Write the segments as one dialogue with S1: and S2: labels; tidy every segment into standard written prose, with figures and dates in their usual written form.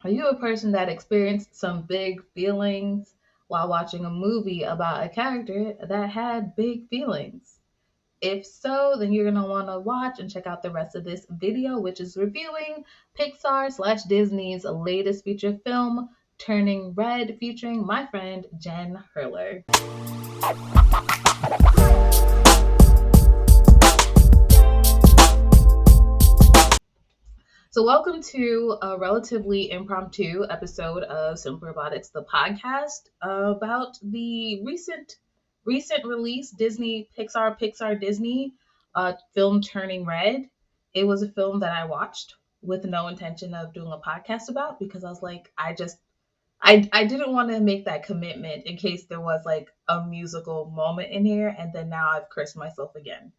S1: Are you a person that experienced some big feelings while watching a movie about a character that had big feelings? If so, then you're going to want to watch and check out the rest of this video, which is reviewing Pixar slash Disney's latest feature film, Turning Red, featuring my friend Jen Hurler. So, welcome to a relatively impromptu episode of Simplyrobotix, the podcast about the recent release Disney Pixar Disney film Turning Red. It was a film that I watched with no intention of doing a podcast about because I was like, I didn't want to make that commitment in case there was like a musical moment in here, and then now I've cursed myself again.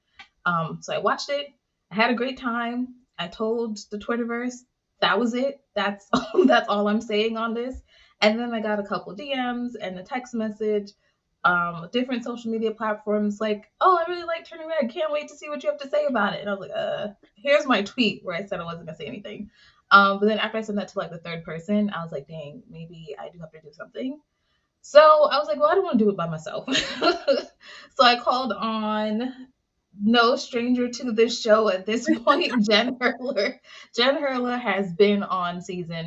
S1: So I watched it. I had a great time. I told the Twitterverse that was it. That's that's all I'm saying on this. And then I got a couple DMs and a text message, different social media platforms like, "Oh, I really like Turning Red. Can't wait to see what you have to say about it." And I was like, here's my tweet where I said I wasn't gonna say anything. But then after I sent that to like the third person, I was like, dang, maybe I do have to do something. So I was like, well, I don't want to do it by myself. So I called on no stranger to this show at this point, Jen Hurler. Jen Hurler has been on season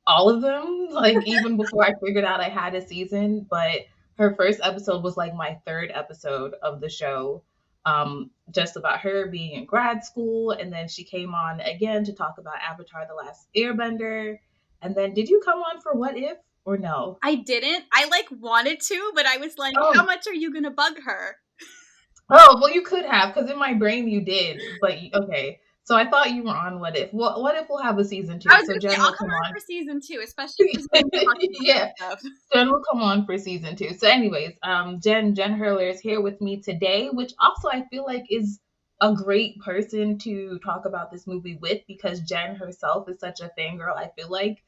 S1: all of them, like even before I figured out I had a season. But her first episode was like my third episode of the show, just about her being in grad school. And then she came on again to talk about Avatar The Last Airbender. And then did you come on for What If or no?
S2: I didn't. I wanted to, but I was like, how much are you going to bug her?
S1: Oh, well, you could have, because in my brain you did. But okay. So I thought you were on What If. What if we'll have a season 2?
S2: I was
S1: so
S2: Jen
S1: I'll
S2: come on for season 2, especially
S1: yeah. Jen will come on for season 2. So, anyways, Jen Hurler is here with me today, which also I feel like is a great person to talk about this movie with because Jen herself is such a fangirl. I feel like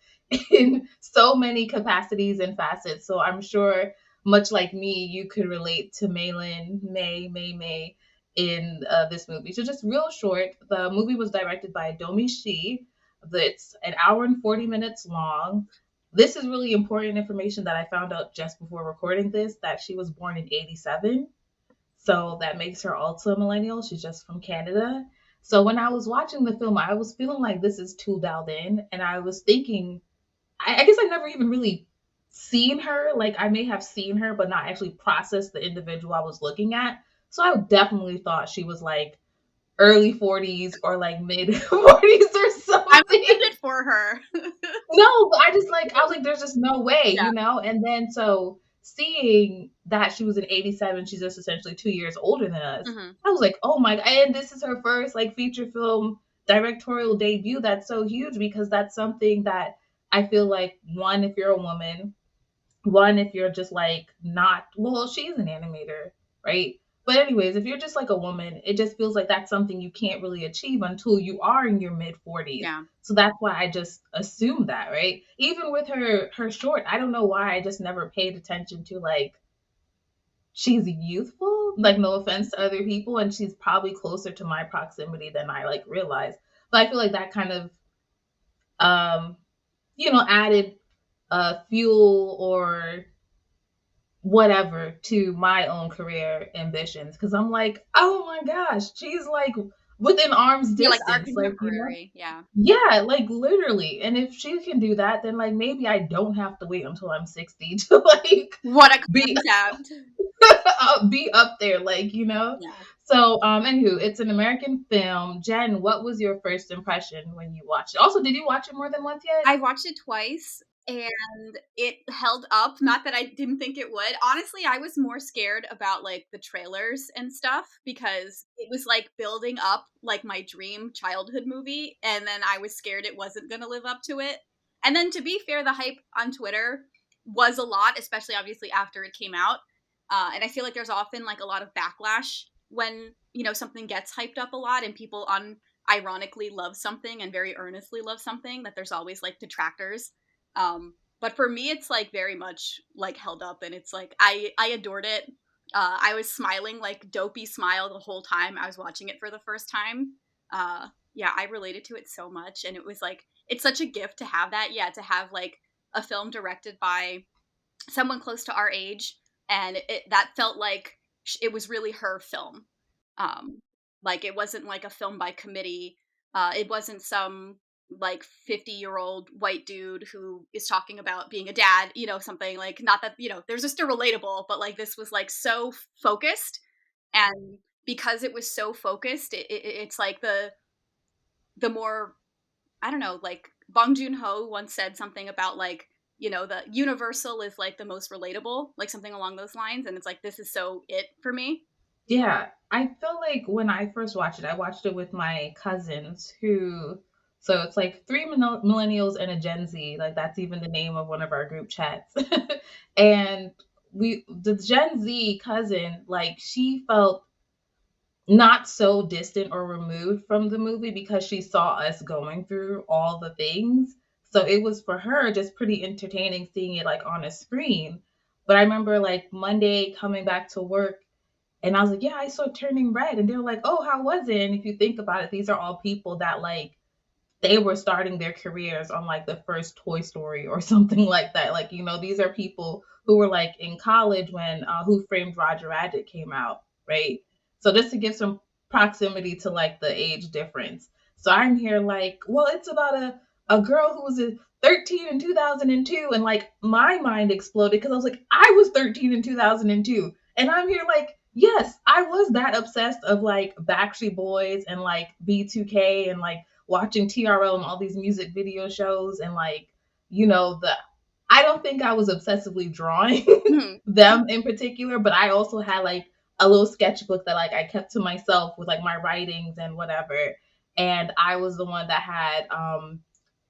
S1: in so many capacities and facets. So I'm sure, much like me, you could relate to May in this movie. So just real short, the movie was directed by Domi Shi. That's an hour and 40 minutes long. This is really important information that I found out just before recording this, that she was born in 87. So that makes her also a millennial. She's just from Canada. So when I was watching the film, I was feeling like this is too dialed in. And I was thinking, I guess I never even really seen her. Like I may have seen her, but not actually processed the individual I was looking at. So I definitely thought she was like early 40s or like mid 40s or something.
S2: I'm excited for her.
S1: No, but I was like, there's just no way, you know? And then so seeing that she was in 87, she's just essentially 2 years older than us. Mm-hmm. I was like, oh my God. And this is her first like feature film directorial debut. That's so huge because that's something that I feel like, one, if you're a woman, one, if you're just like not, well, she's an animator, right? But anyways, if you're just like a woman, it just feels like that's something you can't really achieve until you are in your mid 40s. Yeah. So that's why I just assumed that, right? Even with her short, I don't know why I just never paid attention to like she's youthful, like no offense to other people, and she's probably closer to my proximity than I like realized. But I feel like that kind of added fuel or whatever to my own career ambitions because I'm like, oh my gosh, she's like within arm's distance. Yeah, like literally. And if she can do that, then like maybe I don't have to wait until I'm 60 to like be up there, like, you know. Yeah. So anywho, it's an American film. Jen, what was your first impression when you watched it? Also, did you watch it more than once yet?
S2: I watched it twice. And it held up. Not that I didn't think it would. Honestly, I was more scared about like the trailers and stuff because it was like building up like my dream childhood movie. And then I was scared it wasn't going to live up to it. And then to be fair, the hype on Twitter was a lot, especially obviously after it came out. And I feel like there's often like a lot of backlash when, something gets hyped up a lot and people unironically love something and very earnestly love something, that there's always like detractors. But for me, it's like very much like held up, and it's like I adored it. I was smiling like dopey smile the whole time I was watching it for the first time. Yeah, I related to it so much, and it was like it's such a gift to have that. Yeah, to have like a film directed by someone close to our age, and that felt like it was really her film. Um, like it wasn't like a film by committee. It wasn't some like 50-year-old white dude who is talking about being a dad, something like, not that, there's just a relatable, but like this was like so focused, and because it was so focused, it's like the more, I don't know, like Bong Joon-ho once said something about like, the universal is like the most relatable, like something along those lines. And it's like, this is so it for me.
S1: Yeah, I feel like when I first watched it, I watched it with my cousins who, so it's like three millennials and a Gen Z. Like that's even the name of one of our group chats. And the Gen Z cousin, like she felt not so distant or removed from the movie because she saw us going through all the things. So it was for her just pretty entertaining seeing it like on a screen. But I remember like Monday coming back to work and I was like, yeah, I saw Turning Red. And they were like, oh, how was it? And if you think about it, these are all people that like they were starting their careers on like the first Toy Story or something like that. Like, these are people who were like in college when Who Framed Roger Rabbit came out, right? So just to give some proximity to like the age difference. So I'm here like, well, it's about a girl who was 13 in 2002. And like my mind exploded because I was like, I was 13 in 2002. And I'm here like, yes, I was that obsessed of like Backstreet Boys and like B2K and like watching TRL and all these music video shows and like, the I don't think I was obsessively drawing
S2: Mhm.
S1: them in particular, but I also had like a little sketchbook that like I kept to myself with like my writings and whatever. And I was the one that had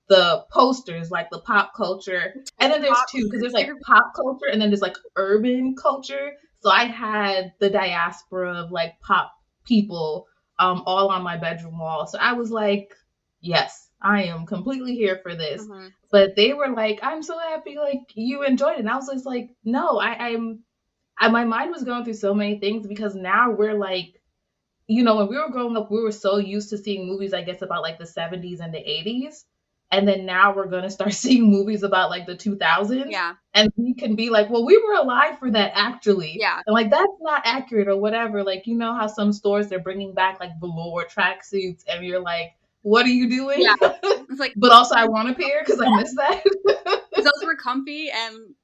S1: the posters, like the pop culture. And then there's
S2: Pop,
S1: two, because there's like
S2: favorite.
S1: pop culture and then there's like urban culture. So I had the diaspora of like pop people all on my bedroom wall. So I was like, yes, I am completely here for this.
S2: Mhm.
S1: But they were like, I'm so happy like you enjoyed it. And I was just like, no, my mind was going through so many things because now we're like, when we were growing up, we were so used to seeing movies, I guess, about like the 70s and the 80s. And then now we're going to start seeing movies about like the 2000s.
S2: Yeah.
S1: And we can be like, well, we were alive for that actually.
S2: Yeah.
S1: And like, that's not accurate or whatever. Like, you know how some stores, they're bringing back like velour tracksuits and you're like, what are you doing?
S2: Yeah. It's like,
S1: But also, I want a pair because I miss that.
S2: those were comfy, and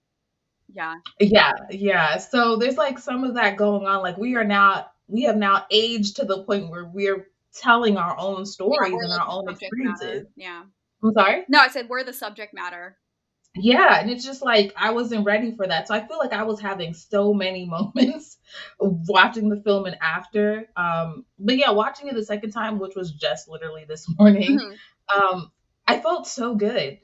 S2: yeah.
S1: Yeah, yeah. So there's like some of that going on. Like we have now aged to the point where we're telling our own
S2: Yeah,
S1: stories
S2: we're
S1: and
S2: like
S1: our
S2: the
S1: own
S2: subject matter.
S1: experiences.
S2: Yeah.
S1: I'm sorry?
S2: No, I said we're the subject matter.
S1: Yeah, and it's just like I wasn't ready for that. So I feel like I was having so many moments watching the film and after. But yeah, watching it the second time, which was just literally this morning,
S2: Mhm.
S1: um, I felt so good.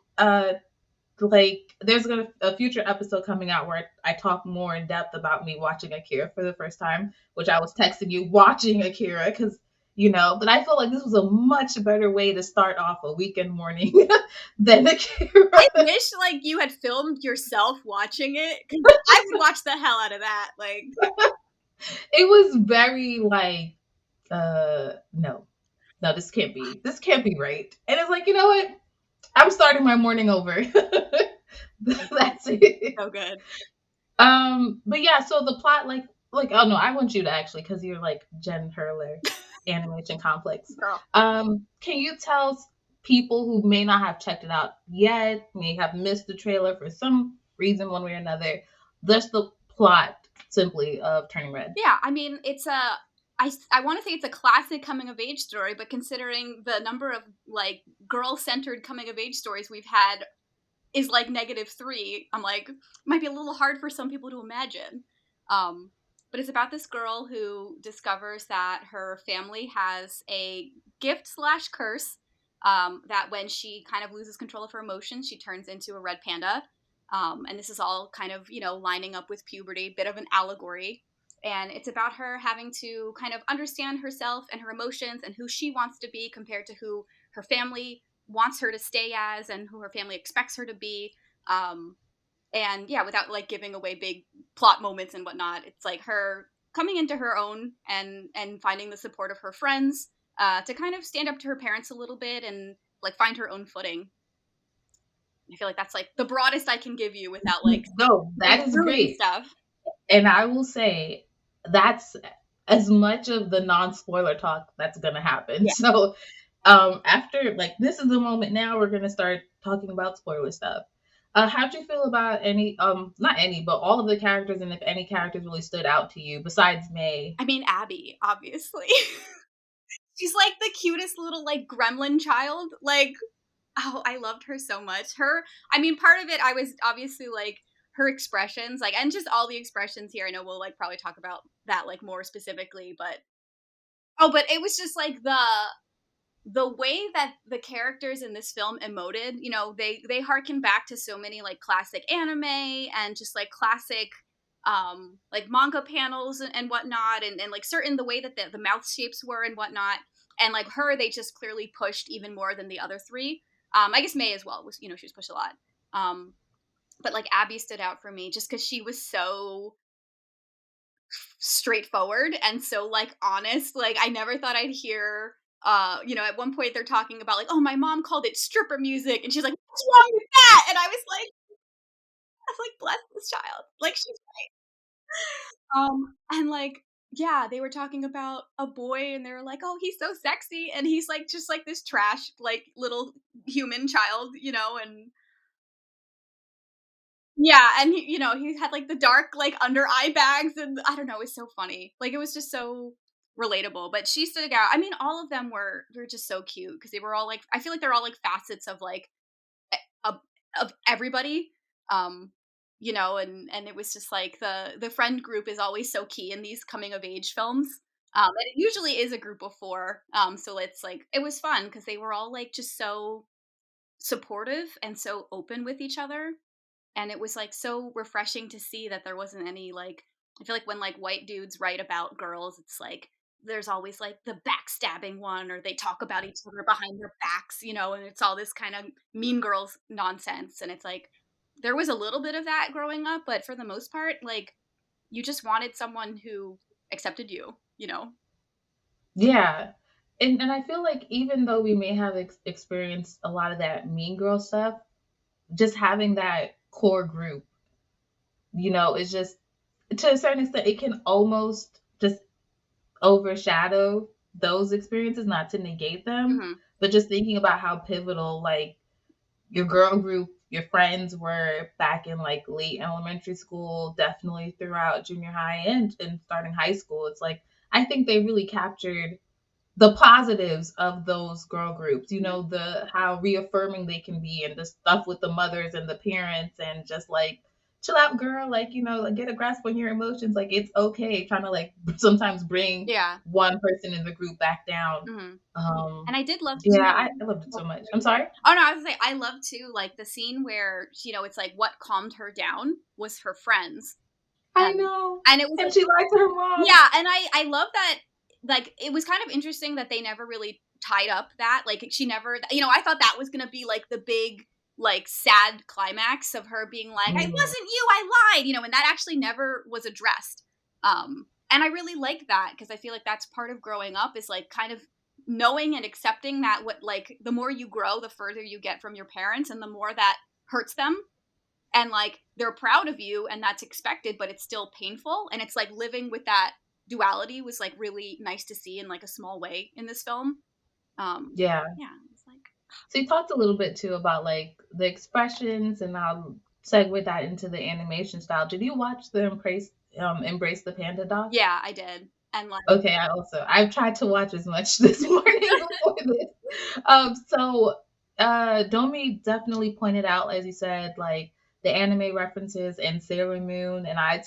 S1: Like there's a future episode coming out where I talk more in depth about me watching Akira for the first time, which I was texting you watching Akira because but I feel like this was a much better way to start off a weekend morning than Akira.
S2: I wish like you had filmed yourself watching it, because I would watch the hell out of that. Like,
S1: It was very like no, this can't be right. And it's like, you know what? I'm starting my morning over. That's it.
S2: so good.
S1: But yeah, so the plot, like, oh no, I want you to actually, because you're like Jen Hurler, animation complex.
S2: Girl.
S1: Can you tell people who may not have checked it out yet, may have missed the trailer for some reason, one way or another, just the plot simply of Turning Red?
S2: Yeah, I mean, I want to say it's a classic coming of age story, but considering the number of like girl centered coming of age stories we've had is like -3, I'm like, might be a little hard for some people to imagine. Um, but it's about this girl who discovers that her family has a gift slash curse, that when she kind of loses control of her emotions, she turns into a red panda. And this is all kind of, lining up with puberty, bit of an allegory. And it's about her having to kind of understand herself and her emotions and who she wants to be compared to who her family wants her to stay as and who her family expects her to be. Um, and yeah, without like giving away big plot moments and whatnot, it's like her coming into her own and finding the support of her friends, to kind of stand up to her parents a little bit and like find her own footing. I feel like that's like the broadest I can give you without
S1: No,
S2: like
S1: that is
S2: ruining
S1: great.
S2: stuff.
S1: And I will say that's as much of the non-spoiler talk that's gonna happen.
S2: Yeah.
S1: So after like this is the moment now we're gonna start talking about spoiler stuff. How'd you feel about any not any, but all of the characters and if any characters really stood out to you besides May?
S2: I mean, Abby, obviously. She's like the cutest little like gremlin child. Like, oh, I loved her so much. I mean, part of it, I was obviously like her expressions, like, and just all the expressions here. I know we'll like probably talk about that like more specifically, but but it was just like the way that the characters in this film emoted, you know, they harken back to so many like classic anime and just like classic like manga panels and whatnot, and like certain the way that the mouth shapes were and whatnot. And like her, they just clearly pushed even more than the other three. I guess May as well was, you know, she was pushed a lot. Um, but like Abby stood out for me just because she was so straightforward and so like honest. Like I never thought I'd hear you know, at one point they're talking about like, oh, my mom called it stripper music, and she's like, what's wrong with that? And I was like, bless this child. Like she's and like yeah, they were talking about a boy and they were like, oh, he's so sexy, and he's like just like this trash like little human child, you know. And yeah, and he, you know, he had like the dark like under eye bags, and I don't know, it's so funny. Like it was just so relatable. But she stood out. I mean, all of them were just so cute because they were all like, I feel like they're all like facets of like of, of everybody. Um, you know, and it was just like the friend group is always so key in these coming of age films. And it usually is a group of four. So it's like it was fun because they were all like just so supportive and so open with each other, and it was like so refreshing to see that there wasn't any like, I feel like when like white dudes write about girls, it's like there's always like the backstabbing one, or they talk about each other behind their backs, you know, and it's all this kind of mean girls nonsense. And it's like there was a little bit of that growing up, but for the most part, like you just wanted someone who accepted you, you know.
S1: Yeah. And I feel like even though we may have experienced a lot of that mean girl stuff, just having that core group, you know, is just to a certain extent it can almost just overshadow those experiences, not to negate them,
S2: Hmm.
S1: but just thinking about how pivotal like your girl group, your friends were back in like late elementary school, definitely throughout junior high and starting high school. It's like I think they really captured the positives of those girl groups, you
S2: Yeah.
S1: know, the how reaffirming they can be and the stuff with the mothers and the parents and just like chill out girl, like, you know, like get a grasp on your emotions, like it's okay, trying to like sometimes bring
S2: Yeah.
S1: one person in the group back down.
S2: Hmm.
S1: um
S2: And I did love
S1: yeah,
S2: too.
S1: I loved it
S2: Oh,
S1: so much. I'm sorry.
S2: oh no, I was gonna say I love too like the scene where, you know, it's like what calmed her down was her friends.
S1: I
S2: And
S1: know.
S2: and it was
S1: And
S2: like
S1: she lied to her mom.
S2: yeah, and I love that. Like it was kind of interesting that they never really tied up that, like she never, you know, I thought that was gonna be like the big like sad climax of her being like, I wasn't
S1: Mm,
S2: you, I lied, you know, and that actually never was addressed. And I really like that because I feel like that's part of growing up is like kind of knowing and accepting that what like the more you grow, the further you get from your parents and the more that hurts them, and like they're proud of you and that's expected, but it's still painful. And it's like living with that duality was like really nice to see in like a small way in this film.
S1: yeah.
S2: Yeah, it's like
S1: So you talked a little bit too about like the expressions and I'll segue that into the animation style. Did you watch the Embrace the Panda doc?
S2: yeah, I did. And like
S1: Okay, I've tried to watch as much this morning before this. Domi definitely pointed out, as you said, like the anime references and Sailor Moon, and I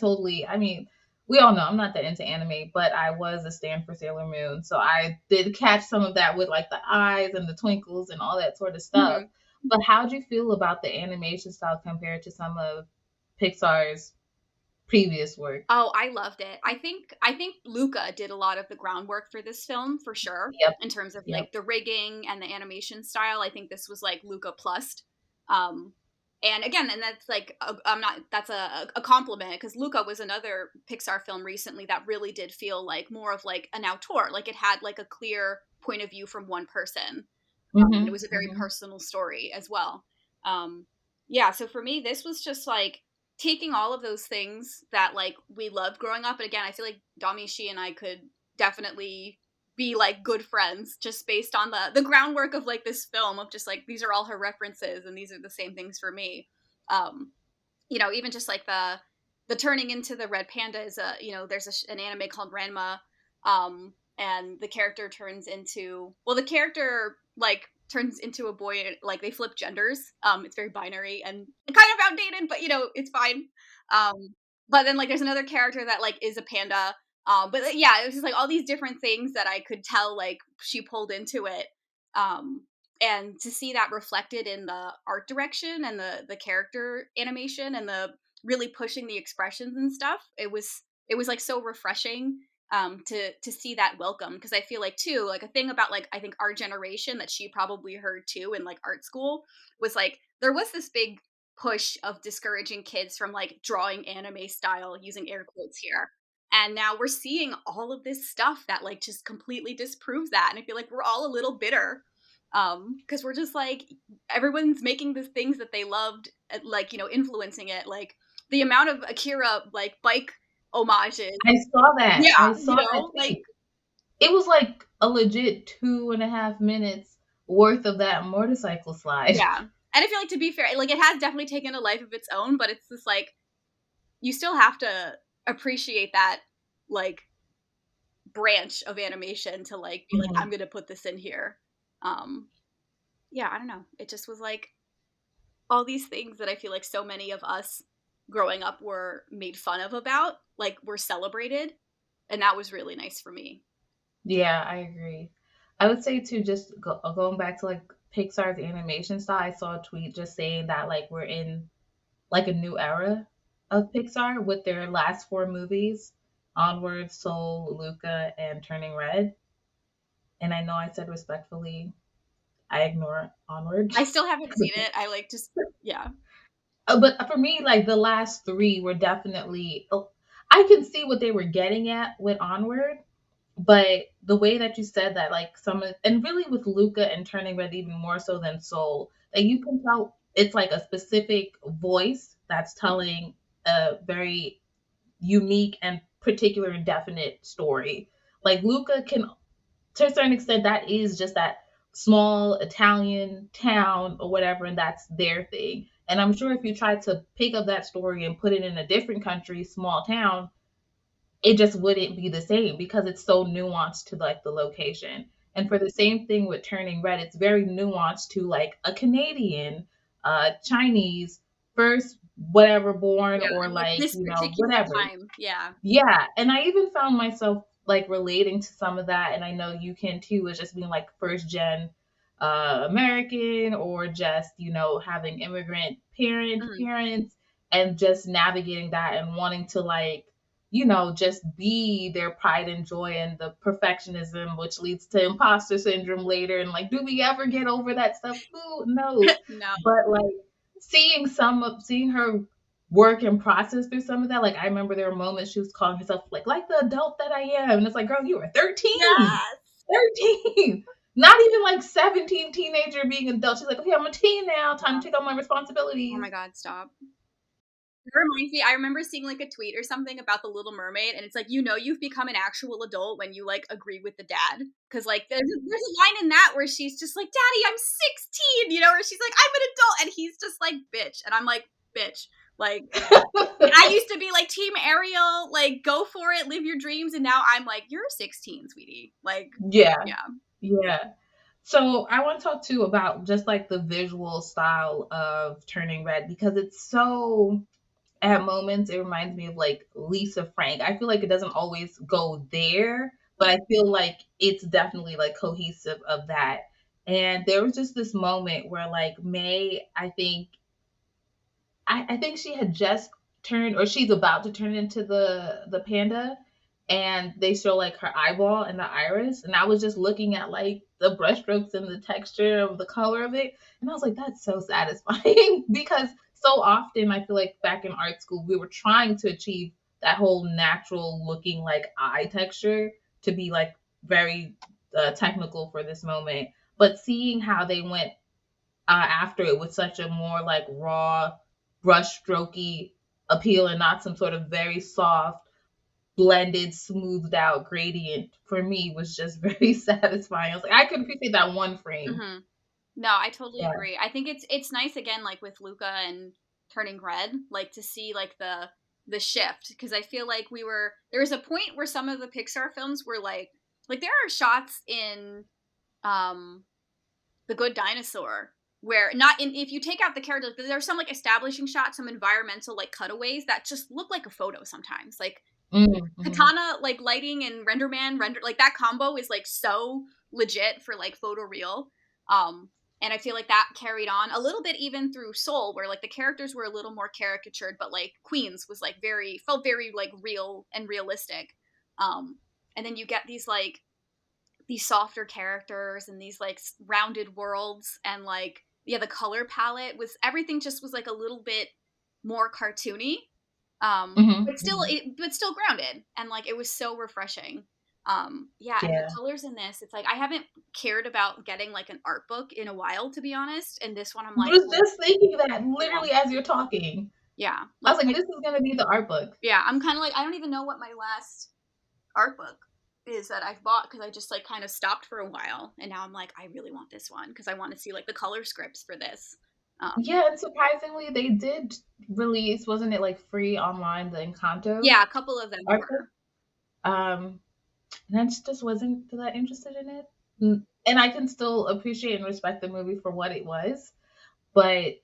S1: mean, we all know I'm not that into anime, but I was a stan for Sailor Moon, so I did catch some of that with like the eyes and the twinkles and all that sort of stuff.
S2: mhm.
S1: But how do you feel about the animation style compared to some of Pixar's previous work?
S2: Oh, I loved it. I think Luca did a lot of the groundwork for this film for sure
S1: Yep,
S2: in terms of
S1: yep.
S2: like the rigging and the animation style. I think this was like Luca plus. Um and again, and that's like I'm not that's a compliment because Luca was another Pixar film recently that really did feel like more of like an auteur. Like it had like a clear point of view from one person. And it
S1: Mm-hmm.
S2: was a very
S1: Mm-hmm.
S2: personal story as well. Yeah, so for me, this was just like taking all of those things that like we loved growing up. And again, I feel like Damishi and I could definitely be like good friends just based on the groundwork of like this film of just like these are all her references and these are the same things for me. Um, even just like the turning into the red panda is there's an anime called Ranma, and the character turns into the character like turns into a boy, like they flip genders. It's very binary and kind of outdated, but it's fine. But then like there's another character that like is a panda. But yeah, it was just like all these different things that I could tell like she pulled into it. Um, and to see that reflected in the art direction and the character animation and the really pushing the expressions and stuff, it was like so refreshing, to see that welcome, because I feel like too like a thing about like I think our generation that she probably heard too in like art school was like there was this big push of discouraging kids from like drawing anime style, using air quotes here, and now we're seeing all of this stuff that like just completely disproves that, and I feel like we're all a little bitter, because we're just like everyone's making the things that they loved, like influencing it, like the amount of Akira like bike homages.
S1: I saw that.
S2: Yeah,
S1: I saw that
S2: like
S1: too. It was like a legit 2.5 minutes worth of that motorcycle slide.
S2: yeah. And I feel like, to be fair, like it has definitely taken a life of its own, but it's just like you still have to appreciate that like branch of animation to like be like I'm
S1: Mhm.
S2: gonna put this in here. um yeah, I don't know, it just was like all these things that I feel like so many of us growing up were made fun of about, like were celebrated. And that was really nice for me.
S1: Yeah, I agree. I would say too, just going back to like Pixar's animation style, I saw a tweet just saying that like we're in like a new era of Pixar with their last four movies, Onward, Soul, Luca, and Turning Red. And I know I said respectfully, I ignore Onward.
S2: I still haven't seen it. I like just, yeah.
S1: But for me, like the last three were definitely, I can see what they were getting at with Onward, but the way that you said that, like and really with Luca and Turning Red even more so than Soul, like you can tell it's like a specific voice that's telling a very unique and particular and definite story. Like Luca can, to a certain extent, that is just that small Italian town or whatever, and that's their thing. And I'm sure if you tried to pick up that story and put it in a different country, small town, it just wouldn't be the same because it's so nuanced to like the location. And for the same thing with Turning Red, it's very nuanced to like a Canadian, Chinese, first whatever born,
S2: Yeah,
S1: or
S2: and like
S1: like,
S2: this particular
S1: whatever.
S2: time. Yeah.
S1: Yeah, and I even found myself like relating to some of that, and I know you can too, as just being like first gen American, or just having immigrant
S2: Mhm.
S1: parents, and just navigating that and wanting to like just be their pride and joy, and the perfectionism which leads to imposter syndrome later, and like do we ever get over that stuff? Who knows?
S2: No.
S1: But like seeing her work and process through some of that. Like I remember there were moments she was calling herself like the adult that I am. And it's like, girl, you were 13.
S2: Yes.
S1: 13. Not even like 17, teenager being adult. She's like, okay, I'm a teen now. Time
S2: Yeah.
S1: to take on my
S2: Oh
S1: responsibilities.
S2: my God, stop. It reminds me, I remember seeing like a tweet or something about the Little Mermaid, and it's like, you've become an actual adult when you like agree with the dad. Because like there's a line in that where she's just like, Daddy, I'm 16, or she's like, I'm an adult, and he's just like, bitch. And I'm like, bitch. Like, I used to be like Team Ariel, like, go for it, live your dreams, and now I'm like, you're 16, sweetie. Like,
S1: Yeah.
S2: yeah.
S1: Yeah. So I want to talk too about just like the visual style of Turning Red, because it's so, at moments it reminds me of like Lisa Frank. I feel like it doesn't always go there, but I feel like it's definitely like cohesive of that. And there was just this moment where like May, I think she had just turned, or she's about to turn into the panda, and they show like her eyeball and the iris, and I was just looking at like the brushstrokes and the texture of the color of it, and I was like, that's so satisfying because so often I feel like back in art school we were trying to achieve that whole natural looking like eye texture to be like very technical for this moment, but seeing how they went after it with such a more like raw, brush strokey appeal and not some sort of very soft, blended, smoothed out gradient for me was just very satisfying. I was like, I could appreciate that one frame.
S2: Mhm. No, I totally
S1: Yeah.
S2: agree. I think it's nice again, like with Luca and turning red, like to see like the shift, because I feel like there was a point where some of the Pixar films were like there are shots in um The Good Dinosaur where not in if you take out the characters, there's some like establishing shots, some environmental like cutaways that just look like a photo sometimes. Like
S1: Mm-hmm.
S2: Katana like lighting and render like that combo is like so legit for like photo real. Um and I feel like that carried on a little bit even through Soul, where like the characters were a little more caricatured, but like Queens was like felt very like real and realistic. And then you get these softer characters and these like rounded worlds, and like yeah, the color palette was everything just was like a little bit more cartoony,
S1: Mm-hmm.
S2: but still grounded, and like it was so refreshing. Yeah, and the
S1: Yeah.
S2: colors in this, it's like I haven't cared about getting like an art book in a while, to be honest, and this one I'm
S1: I
S2: like,
S1: was
S2: well,
S1: just thinking that
S2: yeah,
S1: literally as you're talking.
S2: yeah,
S1: I
S2: like
S1: was like, this is gonna be the art book.
S2: yeah, I'm kind of like I don't even know what my last art book is that I've bought, because I just like kind of stopped for a while, and now I'm like I really want this one because I want to see like the color scripts for this.
S1: Yeah, and surprisingly, they did release, wasn't it like free online, the Encanto
S2: Yeah, a couple of them
S1: art book?
S2: were.
S1: And I just wasn't that interested in it. And I can still appreciate and respect the movie for what it was, but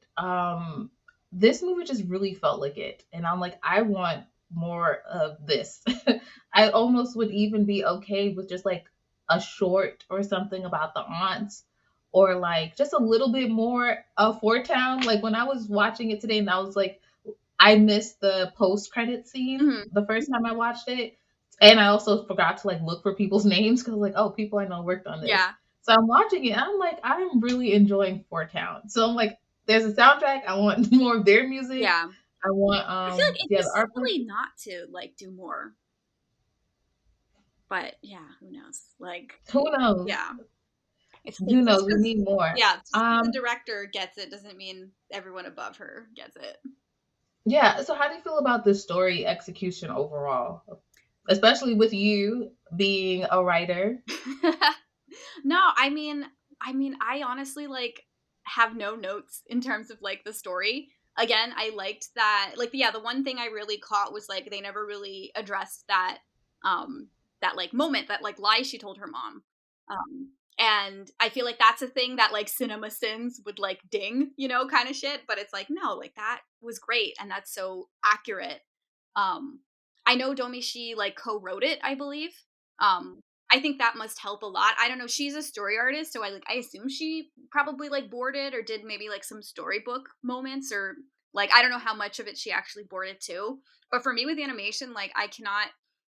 S1: this movie just really felt like it, and I'm like, I want more of this. I almost would even be okay with just like a short or something about the aunts, or like just a little bit more of Fort Town. Like when I was watching it today, and I was like, I missed the post credit scene
S2: Mhm.
S1: the first time I watched it, and I also forgot to like look for people's names because like, oh, people I know worked on this.
S2: Yeah,
S1: So I'm watching it, and I'm like, I'm really enjoying Fort Town. So I'm like, there's a soundtrack. I want more of their music.
S2: yeah.
S1: I want
S2: I feel like
S1: yeah,
S2: it's
S1: the
S2: just
S1: artwork.
S2: silly not to like do more, but yeah, who knows? Like,
S1: Who knows?
S2: yeah, it's
S1: Who
S2: just
S1: knows? We
S2: because
S1: need more.
S2: yeah, just because the director gets it doesn't mean everyone above her gets it.
S1: Yeah. So how do you feel about the story execution overall, especially with you being a writer?
S2: No, I honestly like have no notes in terms of like the story. Again, I liked that like yeah, the one thing I really caught was like they never really addressed um that like moment, that like lie she told her mom. And I feel like that's a thing that like cinema sins would like ding, kind of shit, but it's like no, like that was great and that's so accurate. um I know Domishi like co-wrote it, I believe. um I think that must help a lot. I don't know. She's a story artist, so I assume she probably like boarded or did maybe like some storybook moments, or like I don't know how much of it she actually boarded too. But for me with animation, like I cannot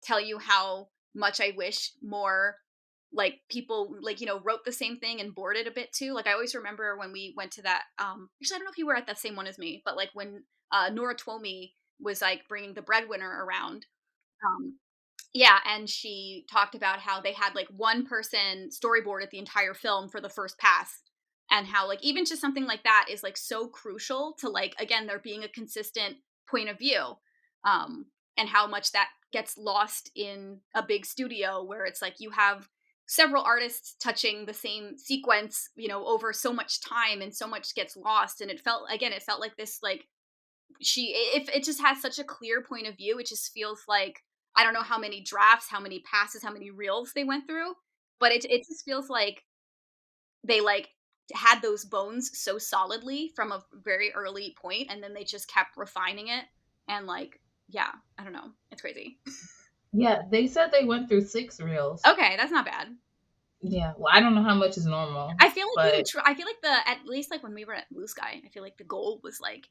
S2: tell you how much I wish more like people like wrote the same thing and boarded a bit too. Like I always remember when we went to that actually I don't know if you were at that same one as me, but like when Nora Twomey was like bringing the breadwinner around. um yeah, and she talked about how they had like one person storyboarded the entire film for the first pass, and how like even just something like that is like so crucial to like again there being a consistent point of view. Um and how much that gets lost in a big studio where it's like you have several artists touching the same sequence, over so much time, and so much gets lost, and it felt like this like she if it just has such a clear point of view. It just feels like I don't know how many drafts, how many passes, how many reels they went through, but it just feels like they like had those bones so solidly from a very early point, and then they just kept refining it, and like yeah, I don't know, it's crazy.
S1: Yeah, they said they went through 6 reels.
S2: Okay, that's not bad.
S1: Yeah, well, I don't know how much is normal,
S2: I feel like
S1: but
S2: I feel like the at least like when we were at Blue Sky, I feel like the goal was like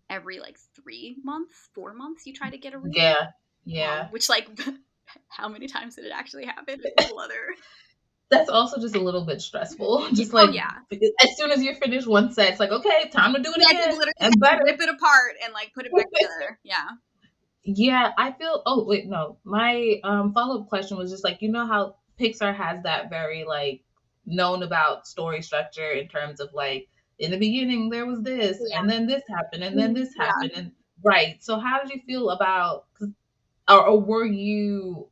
S2: every like 3 months, 4 months you try to get a reel.
S1: yeah, yeah.
S2: Which like how many times did it actually happen is a whole other.
S1: That's also just a little bit stressful. Just
S2: Oh
S1: like
S2: yeah,
S1: as soon as you finish one set, it's like, okay, time to do it
S2: yeah, to
S1: again
S2: literally
S1: and
S2: have to
S1: better.
S2: rip it apart and like put it back together. Yeah.
S1: Yeah, I feel. Oh wait, no. My follow up question was just like, you know how Pixar has that very like known about story structure in terms of like in the beginning there was this and then this happened and then this
S2: Yeah.
S1: happened and right. So how did you feel about or were you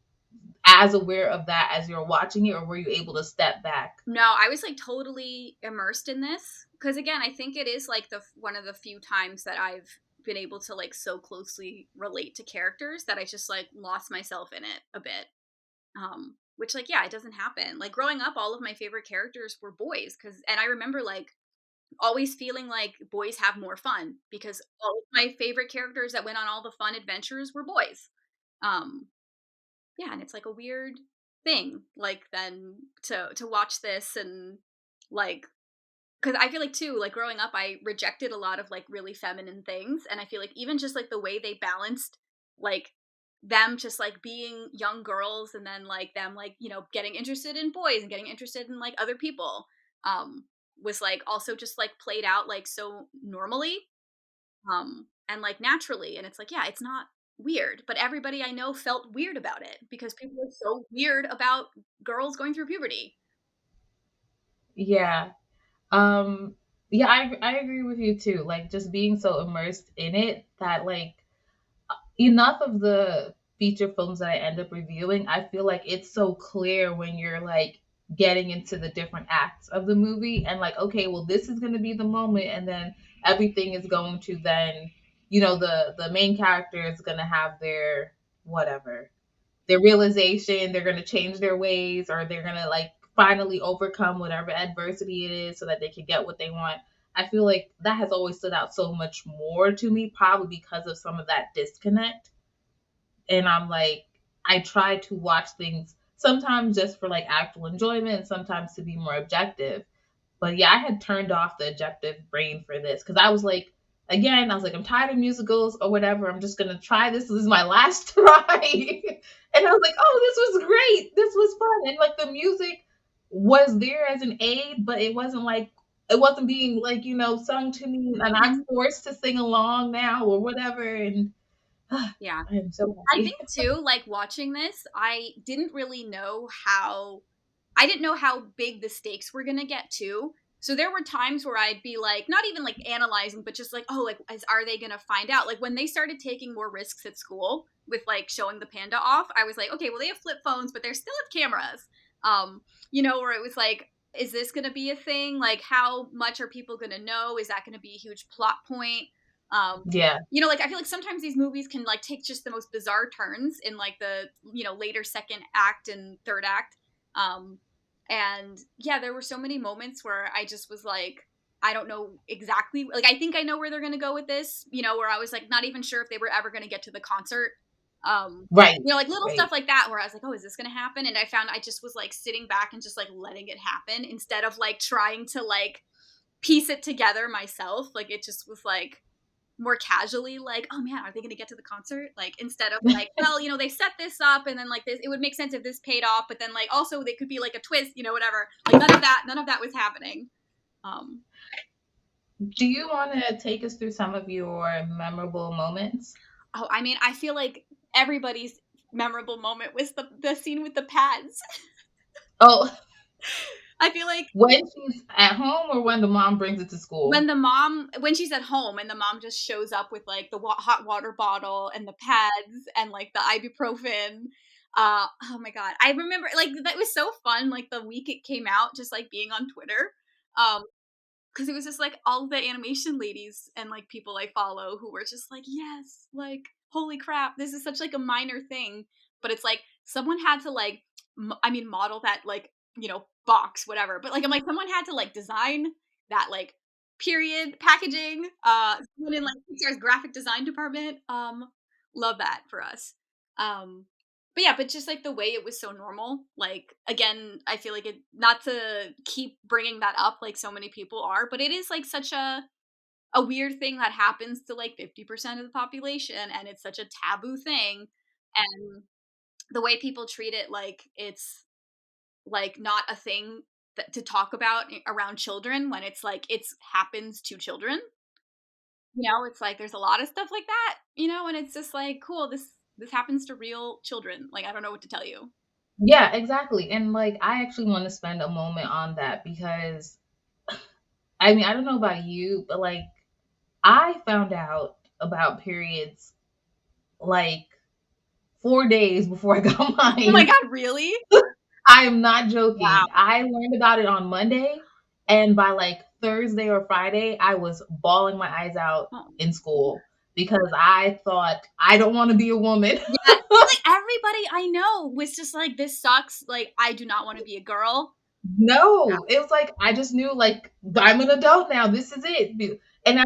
S1: as aware of that as you're watching it, or were you able to step back?
S2: No, I was like totally immersed in this because again, I think it is like the one of the few times that I've been able to like so closely relate to characters that I just like lost myself in it a bit. Which like yeah, it doesn't happen. Like growing up, all of my favorite characters were boys and I remember like always feeling like boys have more fun because all of my favorite characters that went on all the fun adventures were boys. Um, yeah, and it's like a weird thing, like then to watch this and like because I feel like too, like growing up, I rejected a lot of like really feminine things, and I feel like even just like the way they balanced like them just like being young girls and then like them like getting interested in boys and getting interested in like other people um was like also just like played out like so normally and like naturally, and it's like yeah, it's not weird, but everybody I know felt weird about it because people are so weird about girls going through puberty.
S1: Yeah. Um, yeah, I agree with you too. Like just being so immersed in it that like enough of the feature films that I end up reviewing, I feel like it's so clear when you're like getting into the different acts of the movie and like, okay, well this is gonna be the moment and then everything is going to then, the main character is gonna have their whatever their realization, they're going to change their ways or they're going to like finally overcome whatever adversity it is so that they can get what they want. I feel like that has always stood out so much more to me, probably because of some of that disconnect. And I'm like, I try to watch things sometimes just for like actual enjoyment and sometimes to be more objective. But yeah, I had turned off the objective brain for this because I was like, again, I was like, I'm tired of musicals or whatever. I'm just gonna try this. This is my last try. And I was like, oh, this was great. This was fun. And like the music was there as an aid, but it wasn't being like, sung to me and I'm
S2: Mhm.
S1: forced to sing along now or whatever. And
S2: Yeah.
S1: I am so
S2: I
S1: happy.
S2: think too, like watching this, I didn't know how big the stakes were gonna get too. So there were times where I'd be like, not even like analyzing, but just like, oh, like, are they gonna find out? Like when they started taking more risks at school with like showing the panda off, I was like, okay, well they have flip phones, but they still have cameras. Where it was like, is this gonna be a thing? Like, how much are people gonna know? Is that gonna be a huge plot point? Um,
S1: Yeah.
S2: like I feel like sometimes these movies can like take just the most bizarre turns in like the later second act and third act. Um, and yeah, there were so many moments where I just was like, I don't know exactly. Like I think I know where they're gonna go with this. Where I was like not even sure if they were ever gonna get to the concert.
S1: Right.
S2: Like little stuff
S1: Right.
S2: like that where I was like, oh, is this gonna happen? And I found I just was like sitting back and just like letting it happen instead of like trying to like piece it together myself. Like it just was like more casually like, oh man, are they going to get to the concert? Like instead of like, well, they set this up and then like this, it would make sense if this paid off, but then like also they could be like a twist, whatever. Like none of that was happening. Um,
S1: Do you want to take us through some of your memorable moments?
S2: oh, I mean, I feel like everybody's memorable moment was the scene with the pads.
S1: Oh,
S2: I feel like
S1: when she's at home or when the mom brings it to school?
S2: when she's at home and the mom just shows up with like the hot water bottle and the pads and like the ibuprofen. Oh my god, I remember like that was so fun, like the week it came out, just like being on Twitter. um because it was just like all the animation ladies and like people I follow who were just like, yes, like holy crap, this is such like a minor thing, but it's like someone had to like model that like box whatever, but like I'm like someone had to like design that like period packaging. Someone in like Pixar's graphic design department. Love that for us. um but yeah, but just like the way it was so normal, like again, I feel like it, not to keep bringing that up like so many people are, but it is like such a weird thing that happens to like 50% of the population, and it's such a taboo thing. And the way people treat it like it's like not a thing to talk about around children when it's like it's happens to children. It's like there's a lot of stuff like that, and it's just like cool, this happens to real children. Like I don't know what to tell you.
S1: Yeah, exactly. And like, I actually want to spend a moment on that because I mean, I don't know about you, but like, I found out about periods like 4 days before I got
S2: Oh my
S1: mine.
S2: god, really?
S1: I am not
S2: Wow.
S1: joking. I learned about it on Monday, and by like Thursday or Friday, I was bawling my eyes out
S2: Oh.
S1: in school because I thought I don't want to be a woman.
S2: Yeah, I feel like everybody I know was just like, "This sucks, like, I do not wanna be a girl." Yeah.
S1: No, it was like I just knew like I'm an adult now. This is it. And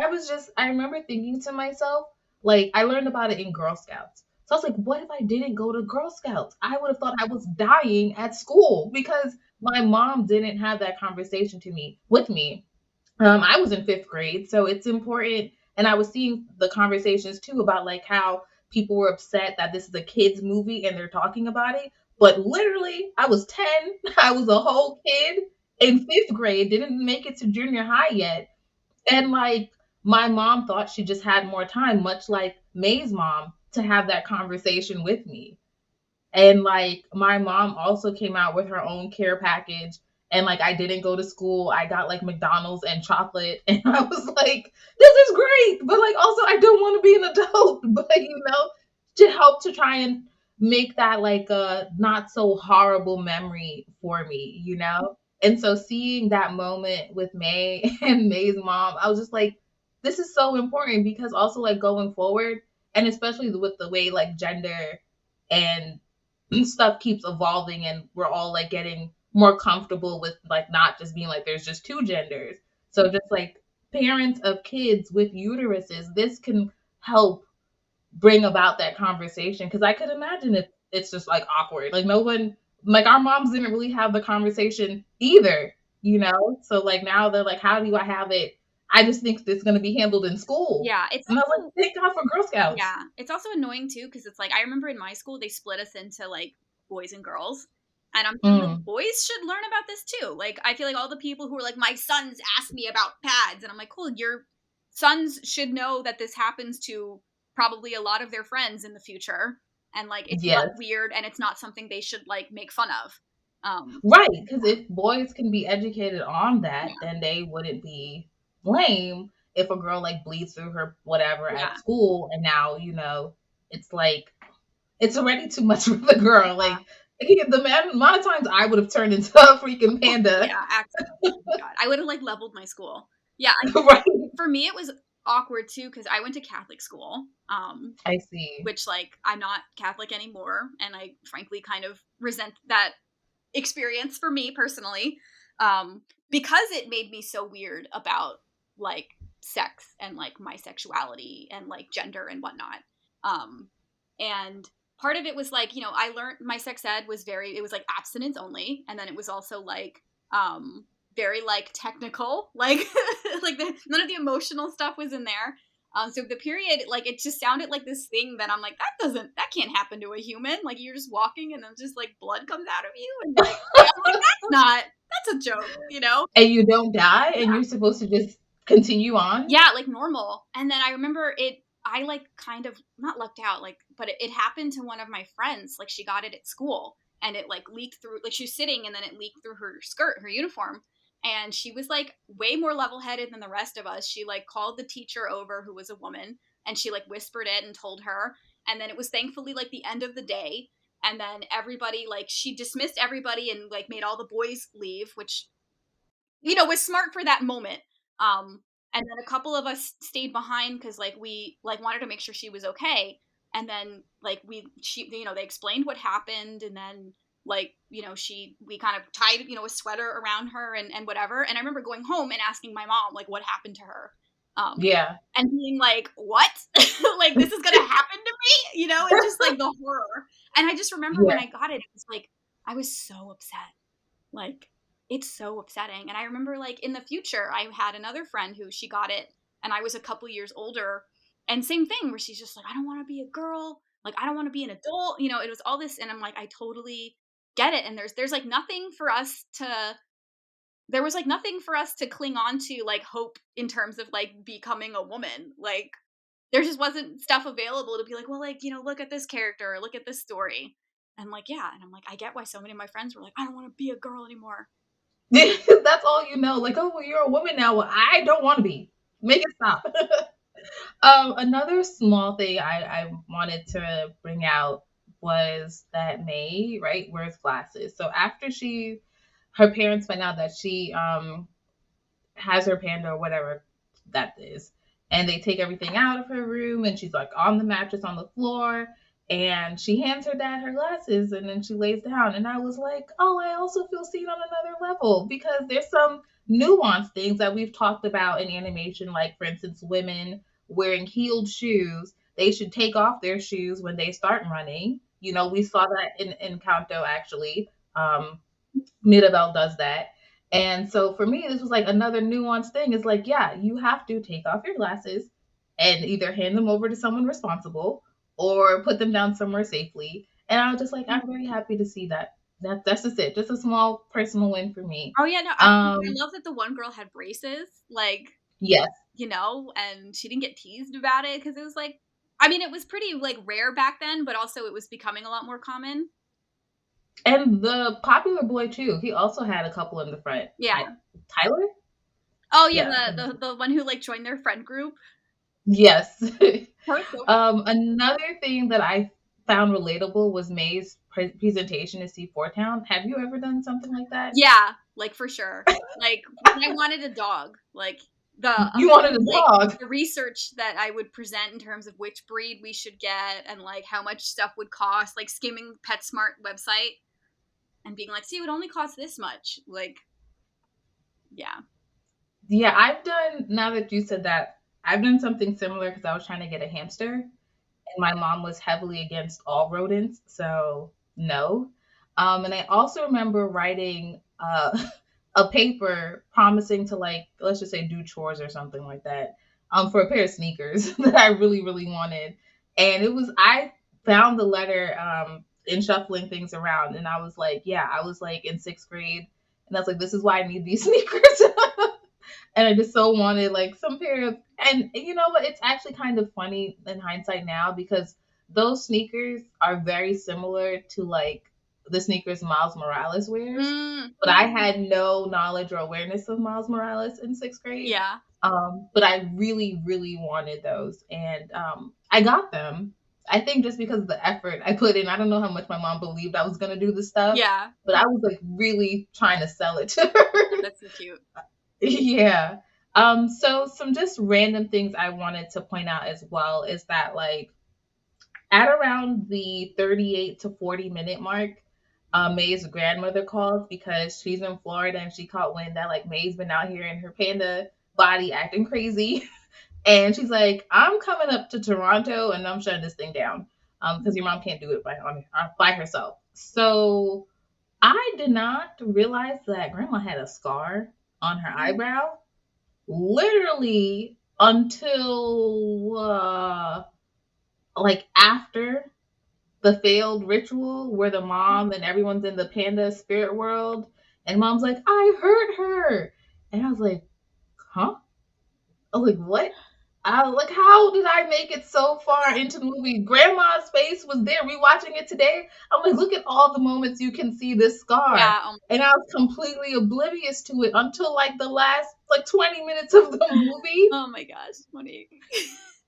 S1: I remember thinking to myself, like I learned about it in Girl Scouts. So I was like, what if I didn't go to Girl Scouts? I would have thought I was dying at school because my mom didn't have that conversation to me with me. I was in fifth grade, so it's important. And I was seeing the conversations too about like how people were upset that this is a kids movie and they're talking about it. But literally, I was 10. I was a whole kid in fifth grade, didn't make it to junior high yet. And like my mom thought she just had more time, much like May's mom, to have that conversation with me. And like my mom also came out with her own care package. And like I didn't go to school. I got like McDonald's and chocolate. And I was like, this is great. But like also I don't want to be an adult. But to help to try and make that like a not so horrible memory for me. And so seeing that moment with May and May's mom, I was just like, this is so important because also like going forward, and especially with the way like gender and stuff keeps evolving and we're all like getting more comfortable with like not just being like there's just two genders. So just like parents of kids with uteruses, this can help bring about that conversation because I could imagine it's just like awkward. Like no one, like our moms didn't really have the conversation either. So like now they're like, how do I have it? I just think it's going to be handled in school.
S2: Yeah, it's
S1: And I was like,
S2: also
S1: thank God for Girl Scouts.
S2: yeah, it's also annoying too because it's like, I remember in my school, they split us into, like, boys and girls, and I'm thinking, like,
S1: Mm,
S2: boys should learn about this too. Like, I feel like all the people who are like, "My sons asked me about pads," and I'm like, "Cool, your sons should know that this happens to probably a lot of their friends in the future, and, like, it's not
S1: yes.
S2: weird, and it's not something they should, like, make fun of."
S1: Right, because if boys can be educated on that,
S2: Yeah,
S1: then they wouldn't be lame if a girl like bleeds through her whatever
S2: yeah,
S1: at school, and now it's like it's already too much for the girl.
S2: yeah.
S1: Like amount of times I would have turned into a freaking panda.
S2: Yeah, accidentally. Oh my god. I would've, like, leveled my school. Yeah, I think
S1: Right.
S2: for me, it was awkward too because I went to Catholic school,
S1: I see.
S2: which, like, I'm not Catholic anymore, and I frankly kind of resent that experience for me personally, because it made me so weird about, like, sex and, like, my sexuality and, like, gender and whatnot. Um, and part of it was like, I learned my sex ed was it was like abstinence only, and then it was also like, very like technical, like like none of the emotional stuff was in there. So the period, like, it just sounded like this thing that I'm like, that can't happen to a human. Like, you're just walking and then just like blood comes out of you, and like, I'm like, that's a joke.
S1: And you don't die, and
S2: Yeah,
S1: you're supposed to just continue on.
S2: yeah, like normal. And then I remember I like kind of not lucked out, like, but it happened to one of my friends. Like, she got it at school, and it like leaked through, like, she was sitting and then it leaked through her skirt, her uniform. And she was like way more level headed than the rest of us. She like called the teacher over, who was a woman, and she like whispered it and told her. And then it was thankfully like the end of the day. And then everybody, like, she dismissed everybody and like made all the boys leave, which was smart for that moment. And then a couple of us stayed behind because like we like wanted to make sure she was okay. And then like they explained what happened, and then like we kind of tied a sweater around her and whatever. And I remember going home and asking my mom like what happened to her,
S1: Yeah.
S2: and being like, what? Like, this is gonna happen to me, and just like the horror. And I just remember when
S1: Yeah.
S2: I got it was like I was so upset, like, it's so upsetting. And I remember, like, in the future, I had another friend who she got it, and I was a couple years older. And same thing, where she's just like, I don't want to be a girl. Like, I don't want to be an adult. It was all this. And I'm like, I totally get it. And there's like nothing for us to, there was like nothing for us to cling on to, like, hope in terms of like becoming a woman. Like, there just wasn't stuff available to be like, well, like, look at this character, or look at this story. And like, yeah. And I'm like, I get why so many of my friends were like, I don't want to be a girl anymore.
S1: That's all you know. Like, oh, well, you're a woman now. Well, I don't want to be. Make it stop. Another small thing I wanted to bring out was that May, right, wears glasses. So after her parents find out that she has her panda or whatever that is. And they take everything out of her room and she's like on the mattress on the floor and she hands her dad her glasses and then she lays down. And I was like, oh, I also feel seen on another level because there's some nuanced things that we've talked about in animation, like for instance, women wearing heeled shoes. They should take off their shoes when they start running. You know, we saw that in Kanto actually. Mirabelle does that. And so for me, this was like another nuanced thing. It's like, yeah, you have to take off your glasses and either hand them over to someone responsible or put them down somewhere safely. And I was just like, I'm very happy to see that. That's just it. Just a small personal win for me.
S2: Oh yeah, no, I love that the one girl had braces, like,
S1: Yes.
S2: you know, and she didn't get teased about it because it was like, I mean, it was pretty like rare back then, but also it was becoming a lot more common.
S1: And the popular boy too. He also had a couple in the front.
S2: Yeah.
S1: Tyler?
S2: Oh yeah,
S1: Yeah.
S2: the one who like joined their friend group.
S1: Yes.
S2: So
S1: Another thing that I found relatable was May's presentation to C4 Town. Have you ever done something like that?
S2: yeah, like for sure. Like when I wanted a dog, like the
S1: You wanted a
S2: like
S1: dog.
S2: the research that I would present in terms of which breed we should get and like how much stuff would cost, like skimming PetSmart website and being like, see, it would only cost this much. Like, yeah.
S1: Yeah, I've done, now that you said that, I've done something similar because I was trying to get a hamster. And my mom was heavily against all rodents, so no. And I also remember writing a paper promising to like, let's just say do chores or something like that, for a pair of sneakers that I really, really wanted. And I found the letter in shuffling things around, and I was like, yeah, I was like in sixth grade, and I was like, this is why I need these sneakers. And I just so wanted like some pair of, and you know what? It's actually kind of funny in hindsight now because those sneakers are very similar to like the sneakers Miles Morales wears. But I had no knowledge or awareness of Miles Morales in sixth grade.
S2: Yeah.
S1: But I really, really wanted those, and I got them. I think just because of the effort I put in. I don't know how much my mom believed I was gonna do this stuff.
S2: Yeah.
S1: But I was like really trying to sell it to her.
S2: That's so cute.
S1: Yeah. So some just random things I wanted to point out as well is that like at around the 38 to 40-minute mark, May's grandmother calls because she's in Florida and she caught wind that like May's been out here in her panda body acting crazy. And she's like, I'm coming up to Toronto and I'm shutting this thing down. Because your mom can't do it by herself. So I did not realize that grandma had a scar on her eyebrow literally until like after the failed ritual where the mom and everyone's in the panda spirit world and mom's like, I hurt her. And I was like, huh? I was like, what? I was like, how did I make it so far into the movie? Grandma's face was there. Rewatching it today, I'm like, look at all the moments you can see this scar.
S2: Yeah.
S1: And I was completely oblivious to it until like the last like 20 minutes of the movie.
S2: Oh my gosh, Monique.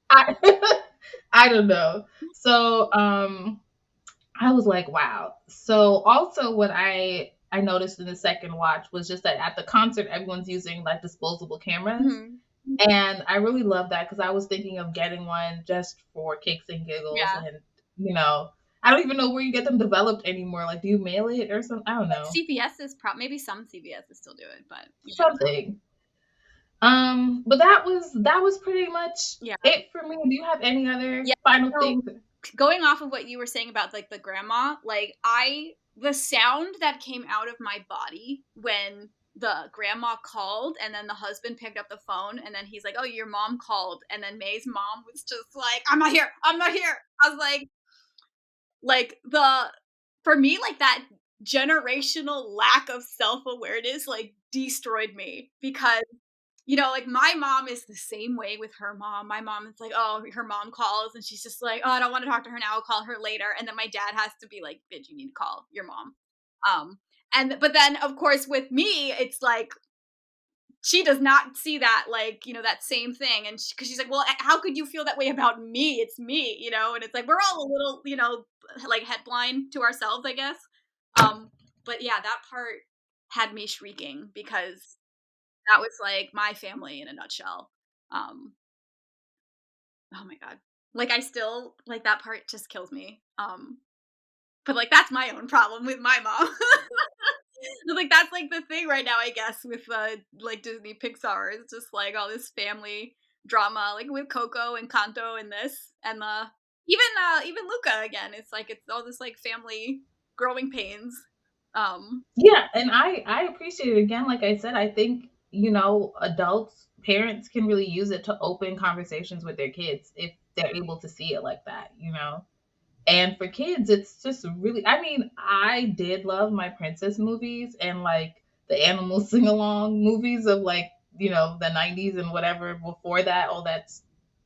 S1: I don't know. So I was like, wow. So also what I noticed in the second watch was just that at the concert everyone's using like disposable cameras.
S2: Mm-hmm.
S1: And I really love that because I was thinking of getting one just for kicks and giggles.
S2: Yeah.
S1: And, you know, I don't even know where you get them developed anymore. Like, do you mail it or something? I don't know.
S2: CVS is maybe some CVSs still do it, but yeah.
S1: Something. But that was pretty much it for me. Do you have any other final things?
S2: Going off of what you were saying about like the grandma, like the sound that came out of my body when the grandma called and then the husband picked up the phone and then he's like, oh, your mom called, and then May's mom was just like, I'm not here, I was like for me, like that generational lack of self-awareness like destroyed me because you know, like my mom is the same way with her mom. My mom is like, oh, her mom calls and she's just like, oh, I don't want to talk to her now. I'll call her later. And then my dad has to be like, bitch, you need to call your mom. But then of course with me, it's like she does not see that, like, you know, that same thing. And because she's like, well, how could you feel that way about me? It's me, you know. And it's like we're all a little, you know, like head blind to ourselves, I guess. But yeah, that part had me shrieking because that was like my family in a nutshell. Um, oh my god, like I still like that part just kills me. But like that's my own problem with my mom. Like that's like the thing right now, I guess, with like Disney Pixar. It's just like all this family drama, like with Coco and Kanto and this and even Luca again. It's like it's all this like family growing pains.
S1: Yeah, and I appreciate it. Again, like I said, I think, adults, parents can really use it to open conversations with their kids if they're able to see it like that. And for kids, it's just really, I mean, I did love my princess movies and like the animal sing along movies of like, the 90s and whatever before that, all that's,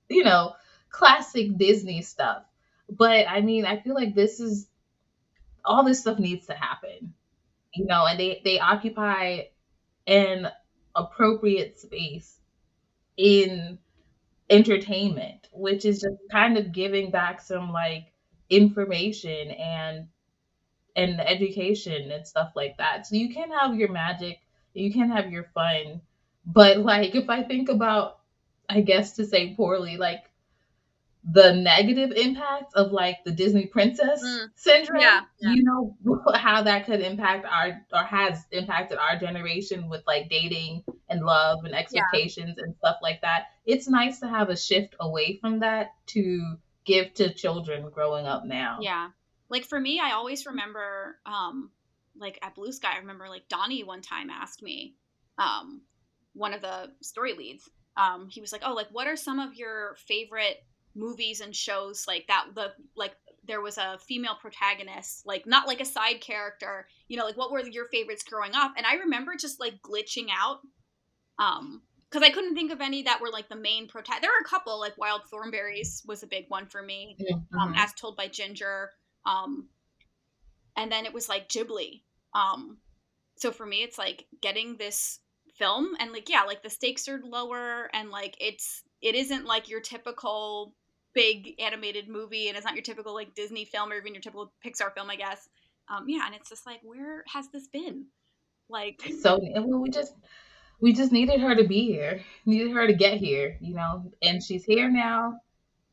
S1: you know, classic Disney stuff. But I mean, I feel like all this stuff needs to happen, and they occupy an appropriate space in entertainment, which is just kind of giving back some like information and education and stuff like that. So you can have your magic, you can have your fun, but like if I think about, I guess to say poorly, like the negative impacts of like the Disney princess
S2: Yeah,
S1: syndrome, how that could impact or has impacted our generation with like dating and love and
S2: yeah,
S1: expectations and stuff like that. It's nice to have a shift away from that to give to children growing up now.
S2: yeah. Like for me, I always remember, like at Blue Sky, I remember like Donnie one time asked me, um, one of the story leads, he was like, "Oh, like what are some of your favorite movies and shows like that? There was a female protagonist, like not like a side character, you know, like what were your favorites growing up?" And I remember just like glitching out, because I couldn't think of any that were like the main protagonist. There were a couple, like Wild Thornberries was a big one for me,
S1: Mm-hmm.
S2: as told by Ginger, um, and then it was like Ghibli. Um, so for me, it's like getting this film and like yeah, like the stakes are lower and like it isn't like your typical big animated movie and it's not your typical like Disney film or even your typical Pixar film, I guess. Yeah, and it's just like where has this been? Like
S1: So well, we just needed her to be here, needed her to get here, and she's here now.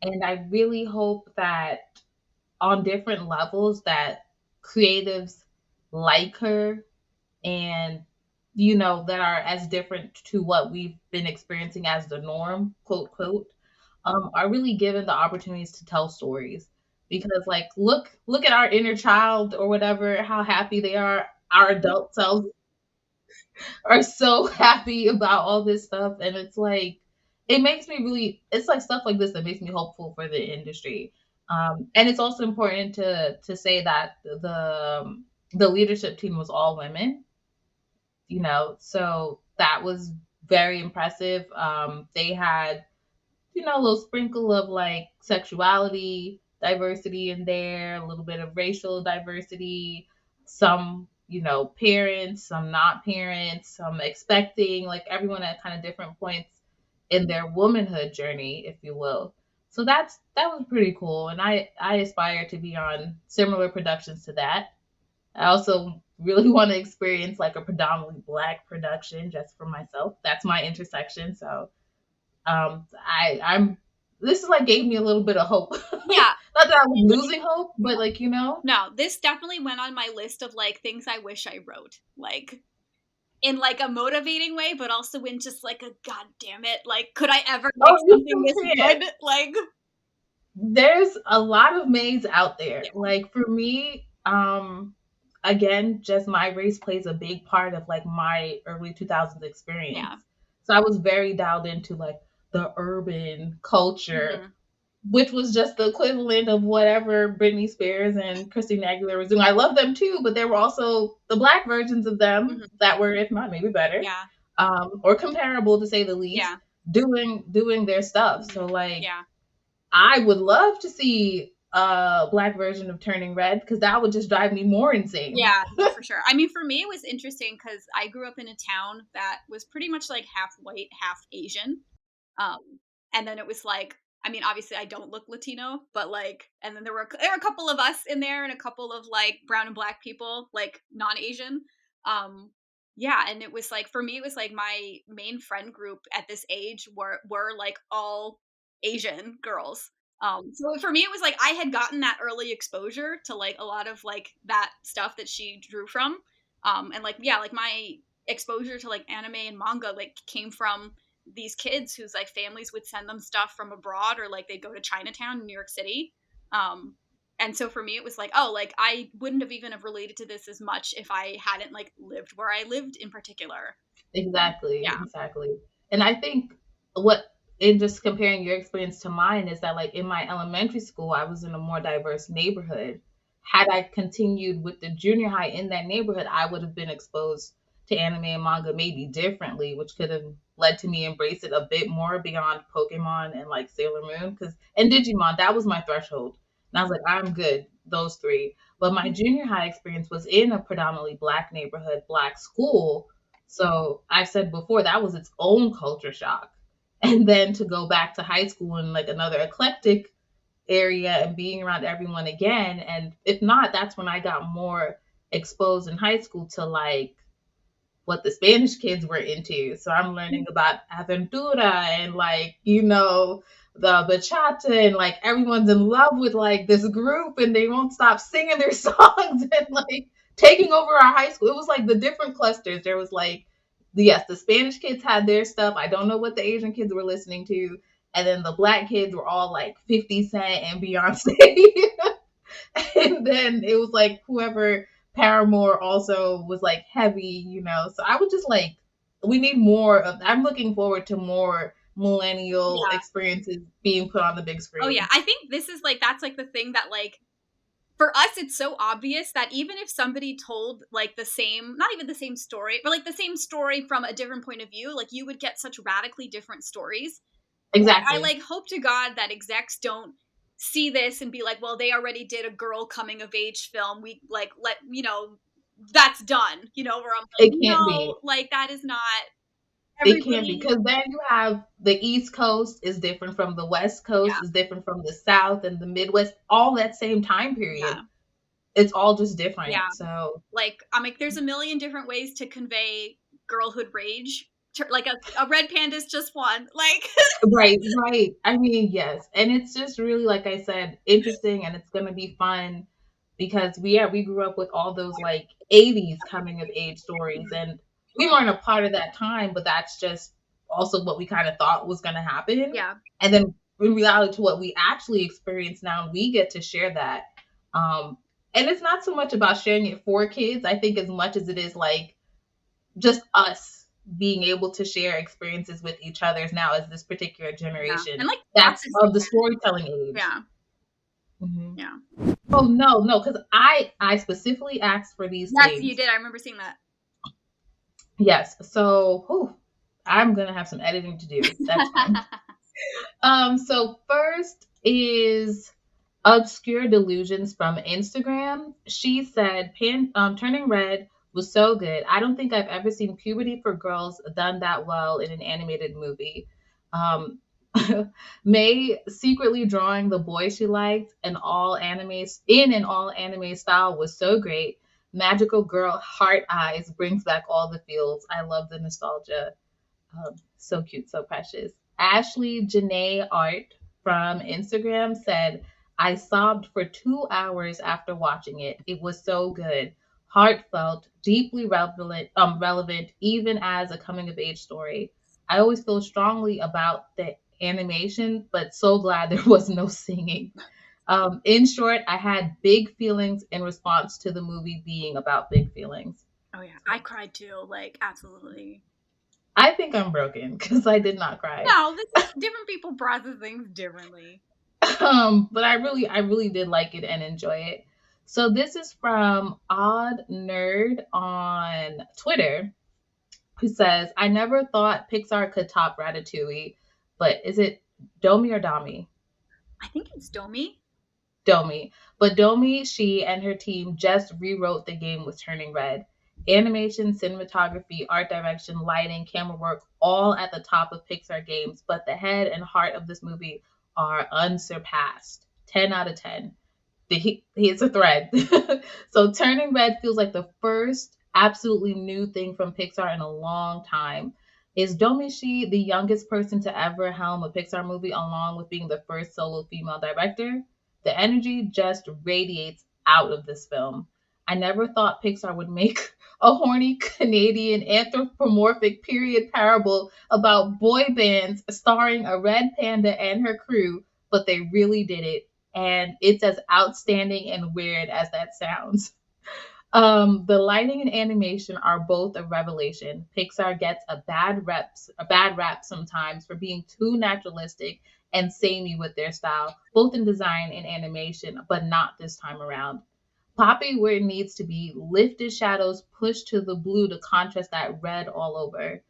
S1: And I really hope that on different levels that creatives like her and that are as different to what we've been experiencing as the norm, quote quote, are really given the opportunities to tell stories. Because like look at our inner child or whatever, how happy they are. Our adult selves are so happy about all this stuff, and it's like it makes me really, it's like stuff like this that makes me hopeful for the industry. And it's also important to say that the leadership team was all women, so that was very impressive. They had, a little sprinkle of like sexuality diversity in there, a little bit of racial diversity, some, parents, some not parents, some expecting, like everyone at kind of different points in their womanhood journey, if you will. So that was pretty cool. And I aspire to be on similar productions to that. I also really want to experience like a predominantly Black production just for myself. That's my intersection. So I'm this is like gave me a little bit of hope.
S2: yeah,
S1: Not that I was losing hope, but like
S2: no, this definitely went on my list of like things I wish I wrote, like in like a motivating way, but also in just like a god damn it, like could I ever make
S1: oh, you
S2: something this
S1: still can.
S2: good? Like
S1: There's a lot of maids out there.
S2: yeah,
S1: Like for me, again, just my race plays a big part of like my early 2000s experience.
S2: yeah.
S1: So I was very dialed into like the urban culture,
S2: Mhm.
S1: which was just the equivalent of whatever Britney Spears and Christina Aguilera was doing. I love them too, but there were also the Black versions of them
S2: Mhm.
S1: that were, if not maybe better.
S2: Yeah.
S1: or comparable to say the least,
S2: Yeah.
S1: doing their stuff. So
S2: Mhm.
S1: like
S2: Yeah.
S1: I would love to see a black version of Turning Red because that would just drive me more insane.
S2: Yeah, no, for sure. I mean, for me, it was interesting because I grew up in a town that was pretty much like half white, half Asian. Um, and then it was like, I mean, obviously I don't look Latino, but like, and then there were a couple of us in there and a couple of like brown and black people, like non-Asian. Um, yeah, and it was like for me, it was like my main friend group at this age were like all Asian girls. So for me, it was like I had gotten that early exposure to like a lot of like that stuff that she drew from. And like yeah, like my exposure to like anime and manga like came from these kids whose like families would send them stuff from abroad or like they'd go to Chinatown in New York City. Um, and so for me it was like, oh, like I wouldn't have even have related to this as much if I hadn't like lived where I lived in particular.
S1: Exactly,
S2: Yeah.
S1: exactly. And I think what in just comparing your experience to mine is that like in my elementary school, I was in a more diverse neighborhood. Had I continued with the junior high in that neighborhood, I would have been exposed to anime and manga maybe differently, which could have led to me embrace it a bit more beyond Pokemon and like Sailor Moon because and Digimon, that was my threshold. And I was like, I'm good, those three. But my junior high experience was in a predominantly black neighborhood, black school, so I said before that was its own culture shock. And then to go back to high school in like another eclectic area and being around everyone again. And if not, that's when I got more exposed in high school to like what the Spanish kids were into. So I'm learning about Aventura and like, the bachata and like everyone's in love with like this group and they won't stop singing their songs and like taking over our high school. It was like the different clusters. There was like, yes, the Spanish kids had their stuff. I don't know what the Asian kids were listening to. And then the black kids were all like 50 Cent and Beyonce. And then it was like whoever Paramore also was like heavy. So I would just like we need more of I'm looking forward to more millennial
S2: Yeah.
S1: experiences being put on the big
S2: Oh yeah.
S1: screen.
S2: I think this is like that's like the thing that like for us it's so obvious that even if somebody told like the same not even the same story but like the same story from a different point of view like you would get such radically different stories. I
S1: Exactly.
S2: like hope to God that execs don't see this and be like, well, they already did a girl coming of age film. We like let that's done. Where I'm like,
S1: It can't
S2: no,
S1: be.
S2: like that is not
S1: It can't be
S2: everybody.
S1: because then you have the East Coast is different from the West
S2: Yeah,
S1: Coast, is different from the South and the Midwest, all that same time period.
S2: yeah,
S1: It's all just
S2: yeah.
S1: different. So
S2: Like I'm like, there's a million different ways to convey girlhood rage. Like a red panda's just one. Like,
S1: right, right. I mean, yes. And it's just really, like I said, interesting and it's gonna be fun because we grew up with all those like 80s coming of age stories and we weren't a part of that time, but that's just also what we kind of thought was gonna happen.
S2: yeah,
S1: And then in reality to what we actually experience now, we get to share that. Um and it's not so much about sharing it for kids, I think as much as it is like just us being able to share experiences with each other now as this particular
S2: yeah, and
S1: generation
S2: like
S1: that's
S2: processing
S1: of the
S2: it.
S1: storytelling age.
S2: Yeah,
S1: Hmm.
S2: yeah.
S1: Oh no, because I specifically asked for these
S2: Yes, you
S1: things.
S2: did. I remember seeing that.
S1: Yes, so I'm gonna have some editing to do. That's fine. So first is Obscure Delusions from Instagram. She said, Turning Red was so good. I don't think I've ever seen puberty for girls done that well in an animated movie. Um, May secretly drawing the boy she liked in an all anime style was so great. Magical girl heart eyes brings back all the feels. I love the nostalgia. So cute, so precious. Ashley Janae Art from Instagram said, I sobbed for 2 hours after watching it. It was so good. Heartfelt, deeply relevant, even as a coming of age story. I always feel strongly about the animation, but so glad there was no singing. In short, I had big feelings in response to the movie being about big feelings.
S2: Oh yeah, I
S1: So
S2: cried too. Like absolutely.
S1: I think I'm broken because I did not cry.
S2: No, this is different people process things differently.
S1: But I really did like it and enjoy it. So this is from Odd Nerd on Twitter, who says, I never thought Pixar could top Ratatouille, but is it Domi or Dami?
S2: I think it's Domi.
S1: Domi. But Domi, she and her team just rewrote the game with Turning Red. Animation, cinematography, art direction, lighting, camera work, all at the top of Pixar games, but the head and heart of this movie are unsurpassed. 10 out of 10. It's a thread. So Turning Red feels like the first absolutely new thing from Pixar in a long time. Is Domishi the youngest person to ever helm a Pixar movie, along with being the first solo female director? The energy just radiates out of this film. I never thought Pixar would make a horny Canadian anthropomorphic period parable about boy bands starring a red panda and her crew, but they really did it, and it's as outstanding and weird as that sounds. The lighting and animation are both a revelation. Pixar gets a bad rap sometimes for being too naturalistic and samey with their style, both in design and animation, but not this time around. Poppy where it needs to be, lifted shadows pushed to the blue to contrast that red all over.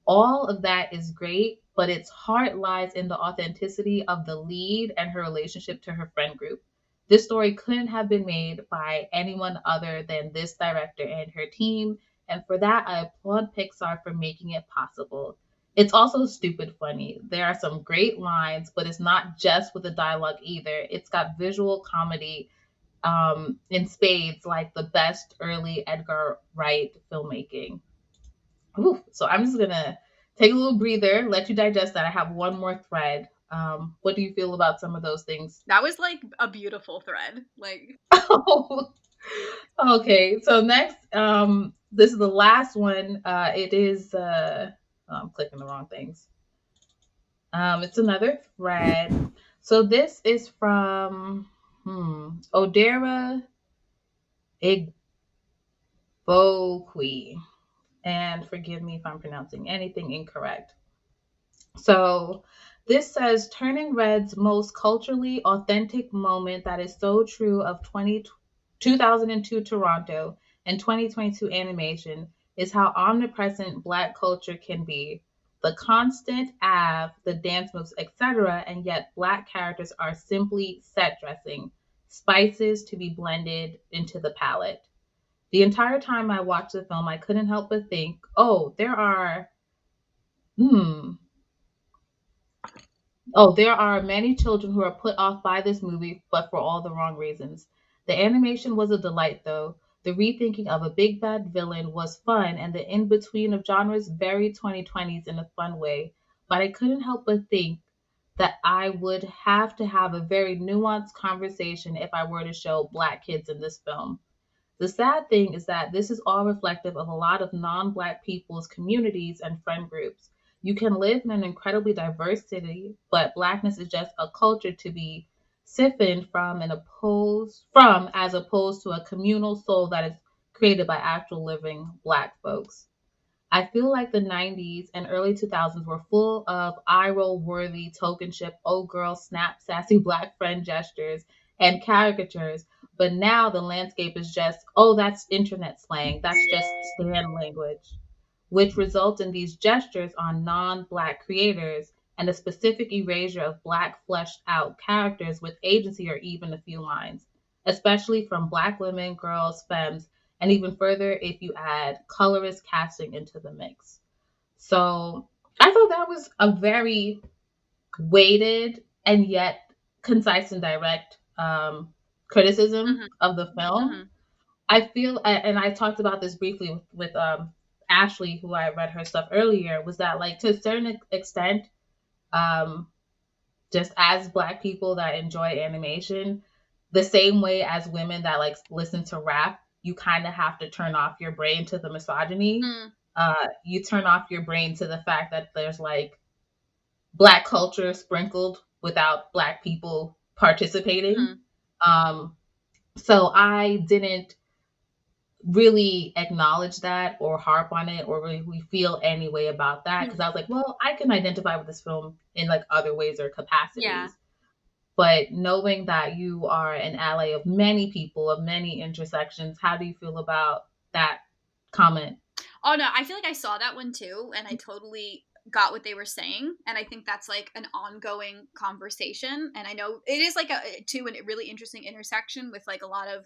S1: All of that is great, but its heart lies in the authenticity of the lead and her relationship to her friend group. This story couldn't have been made by anyone other than this director and her team, and for that, I applaud Pixar for making it possible. It's also stupid funny. There are some great lines, but it's not just with the dialogue either. It's got visual comedy in spades, like the best early Edgar Wright filmmaking. Ooh, so I'm just gonna take a little breather, let you digest that. I have one more thread. What do you feel about some of those things?
S2: That was like a beautiful thread. Like,
S1: Okay, so next, this is the last one. It is, I'm clicking the wrong things. It's another thread. So this is from Odera Igbokwe. And forgive me if I'm pronouncing anything incorrect. So this says Turning Red's most culturally authentic moment that is so true of 2002 Toronto and 2022 animation is how omnipresent Black culture can be. The constant the dance moves, etc., and yet Black characters are simply set dressing, spices to be blended into the palette. The entire time I watched the film, I couldn't help but think, hmm, there are many children who are put off by this movie, but for all the wrong reasons. The animation was a delight, though. The rethinking of a big bad villain was fun, and the in between of genres very 2020s in a fun way. But I couldn't help but think that I would have to have a very nuanced conversation if I were to show Black kids in this film. The sad thing is that this is all reflective of a lot of non Black people's communities and friend groups. You can live in an incredibly diverse city, but Blackness is just a culture to be siphoned from as opposed to a communal soul that is created by actual living Black folks. I feel like the 90s and early 2000s were full of eye roll worthy tokenship, oh girl, snap, sassy black friend gestures and caricatures. But now the landscape is just, oh, that's internet slang. That's just stan language, which results in these gestures on non black creators and a specific erasure of black fleshed out characters with agency or even a few lines, especially from black women, girls, femmes, and even further if you add colorist casting into the mix. So I thought that was a very weighted and yet concise and direct criticism
S2: mm-hmm,
S1: of the film.
S2: mm-hmm.
S1: I feel, and I talked about this briefly with Ashley, who I read her stuff earlier, was that like to a certain extent, um, just as Black people that enjoy animation, the same way as women that like listen to rap, you kind of have to turn off your brain to the misogyny.
S2: Mm,
S1: You turn off your brain to the fact that there's like Black culture sprinkled without Black people participating.
S2: mm-hmm.
S1: Um, so I didn't really acknowledge that or harp on it or really feel any way about that because I was like, well, I can identify with this film in like other ways or
S2: Yeah.
S1: capacities. But knowing that you are an ally of many people, of many intersections, how do you feel about that comment?
S2: Oh no, I feel like I saw that one too, and I totally got what they were saying, and I think that's like an ongoing conversation. And I know it is like a too a really interesting intersection with like a lot of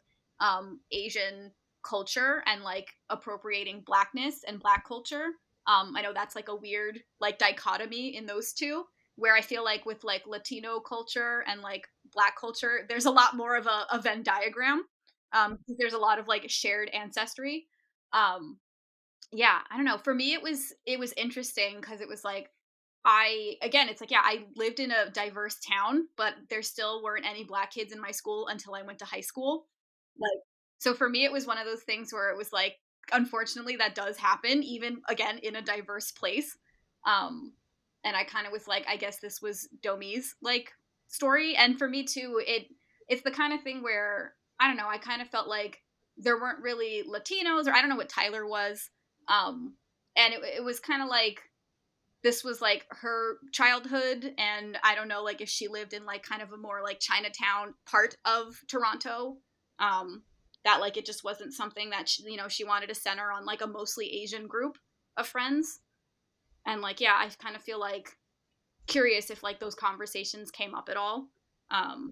S2: Asian culture and like appropriating blackness and black culture. I know that's like a weird like dichotomy in those two, where I feel like with like Latino culture and like black culture, there's a lot more of a Venn diagram. There's a lot of like shared ancestry. Um, yeah, I don't know. For me, it was interesting because it was like I again, it's like yeah, I lived in a diverse town, but there still weren't any black kids in my school until I went to high school. Like, so for me, it was one of those things where it was like, unfortunately, that does happen, even again in a diverse place. Um, and I kind of was like, I guess this was Domi's like story, and for me too, it's the kind of thing where I don't know. I kind of felt like there weren't really Latinos, or I don't know what Tyler was, um, and it was kind of like this was like her childhood, and I don't know like if she lived in like kind of a more like Chinatown part of Toronto, um that like it just wasn't something that she wanted to center on like a mostly Asian group of friends. And like yeah, I kind of feel like curious if like those conversations came up at all.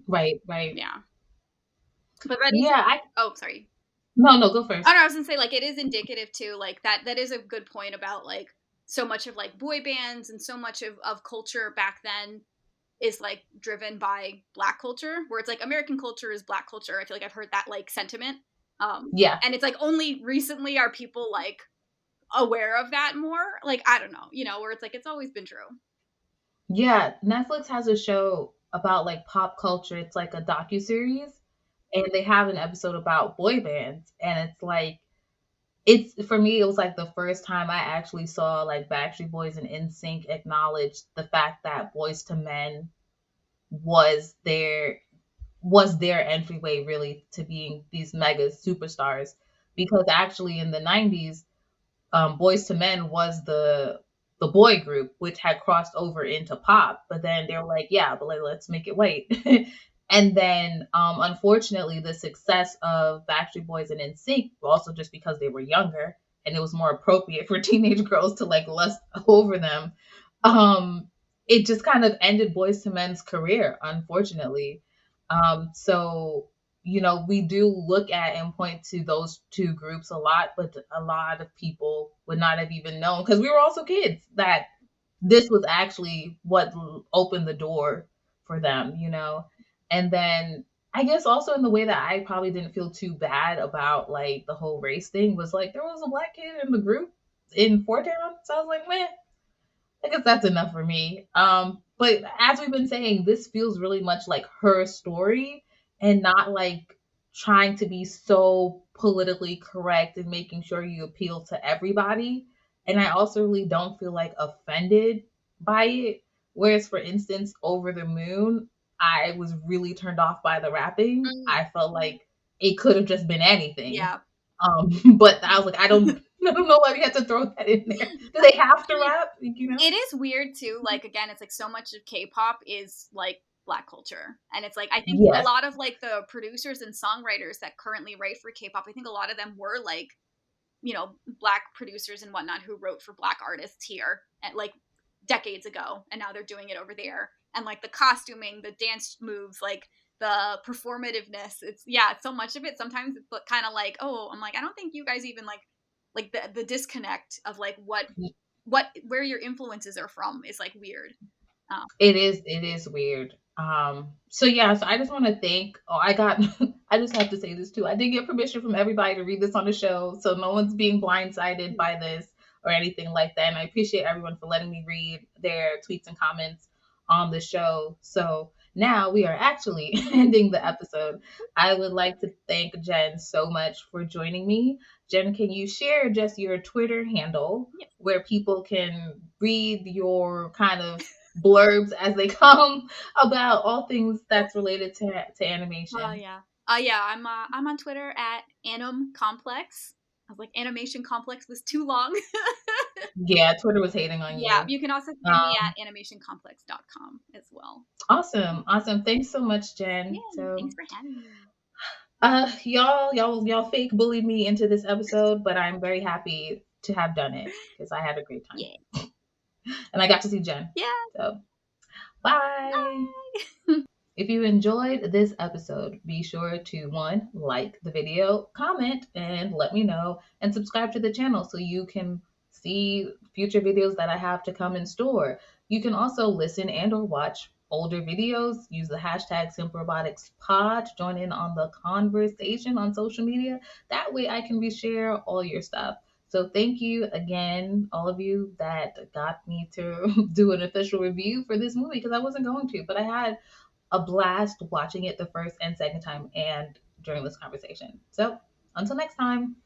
S1: Right, right.
S2: Yeah, but that is
S1: Yeah, I
S2: oh sorry.
S1: no, go
S2: Oh
S1: first.
S2: no, I was gonna say like it is indicative too, like that is a good point about like so much of like boy bands and so much of culture back then is like driven by black culture, where it's like American culture is black culture. I feel like I've heard that like sentiment.
S1: Yeah.
S2: And it's like only recently are people like aware of that more. Like I don't know, where it's like it's always been true.
S1: Yeah, Netflix has a show about like pop culture. It's like a docu-series, and they have an episode about boy bands, and it's like it's for me it was like the first time I actually saw like Backstreet Boys and NSYNC acknowledge the fact that Boys to Men was their was their entryway really to being these mega superstars, because actually in the 90s, Boys to Men was the boy group which had crossed over into pop, but then they were like, yeah, but like, let's make it white. And then unfortunately the success of Backstreet Boys and NSYNC, also just because they were younger and it was more appropriate for teenage girls to like lust over them, um it just kind of ended Boys to Men's career, unfortunately. So we do look at and point to those two groups a lot, but a lot of people would not have even known, because we were also kids, that this was actually what opened the door for them. And then I guess also in the way that I probably didn't feel too bad about like the whole race thing was like there was a black kid in the group in Fort Town. So I was like, man, I guess that's enough for me. But as we've been saying, this feels really much like her story and not like trying to be so politically correct and making sure you appeal to everybody. And I also really don't feel like offended by it. Whereas, for instance, Over the Moon, I was really turned off by the rapping.
S2: Mm,
S1: I felt like it could have just been anything.
S2: yeah.
S1: But I was like, I don't know why we had to throw that in there. Do they have to rap?
S2: It is weird too. Like again, it's like so much of K-pop is like black culture, and it's like I think a
S1: Yes.
S2: lot of like the producers and songwriters that currently write for K-pop, I think a lot of them were like black producers and whatnot who wrote for black artists here at like decades ago, and now they're doing it over there. And like the costuming, the dance moves, like the performativeness, it's yeah, so much of it sometimes it's kind of like, oh, I'm like, I don't think you guys even like the disconnect of like what where your influences are from is like weird.
S1: It is weird. So yeah, so I just want to thank, I got, I just have to say this too. I did get permission from everybody to read this on the show, so no one's being blindsided by this or anything like that. And I appreciate everyone for letting me read their tweets and comments on the show. So now we are actually ending the episode. I would like to thank Jen so much for joining me. Jen, can you share just your Twitter handle
S2: Yeah.
S1: where people can read your kind of blurbs as they come about all things that's related to animation?
S2: Yeah. Yeah, I'm on Twitter at Anim Complex. I was like, Animation Complex was too long.
S1: Yeah, Twitter was hating on
S2: Yeah,
S1: you.
S2: you can also find me
S1: Um,
S2: at animationcomplex.com as well.
S1: awesome, awesome. Thanks so much, Jen.
S2: Yeah,
S1: So
S2: thanks for having me.
S1: y'all fake bullied me into this episode, but I'm very happy to have done it because I had a great time.
S2: Yeah.
S1: And I got to see Jen.
S2: Yeah.
S1: So, bye.
S2: Bye.
S1: If you enjoyed this episode, be sure to one, like the video, comment, and let me know, and subscribe to the channel so you can see future videos that I have to come in store. You can also listen and or watch older videos. Use the hashtag Simplyrobotixpod to join in on the conversation on social media. That way I can reshare all your stuff. So thank you again, all of you that got me to do an official review for this movie because I wasn't going to, but I had a blast watching it the first and second time and during this conversation. So until next time.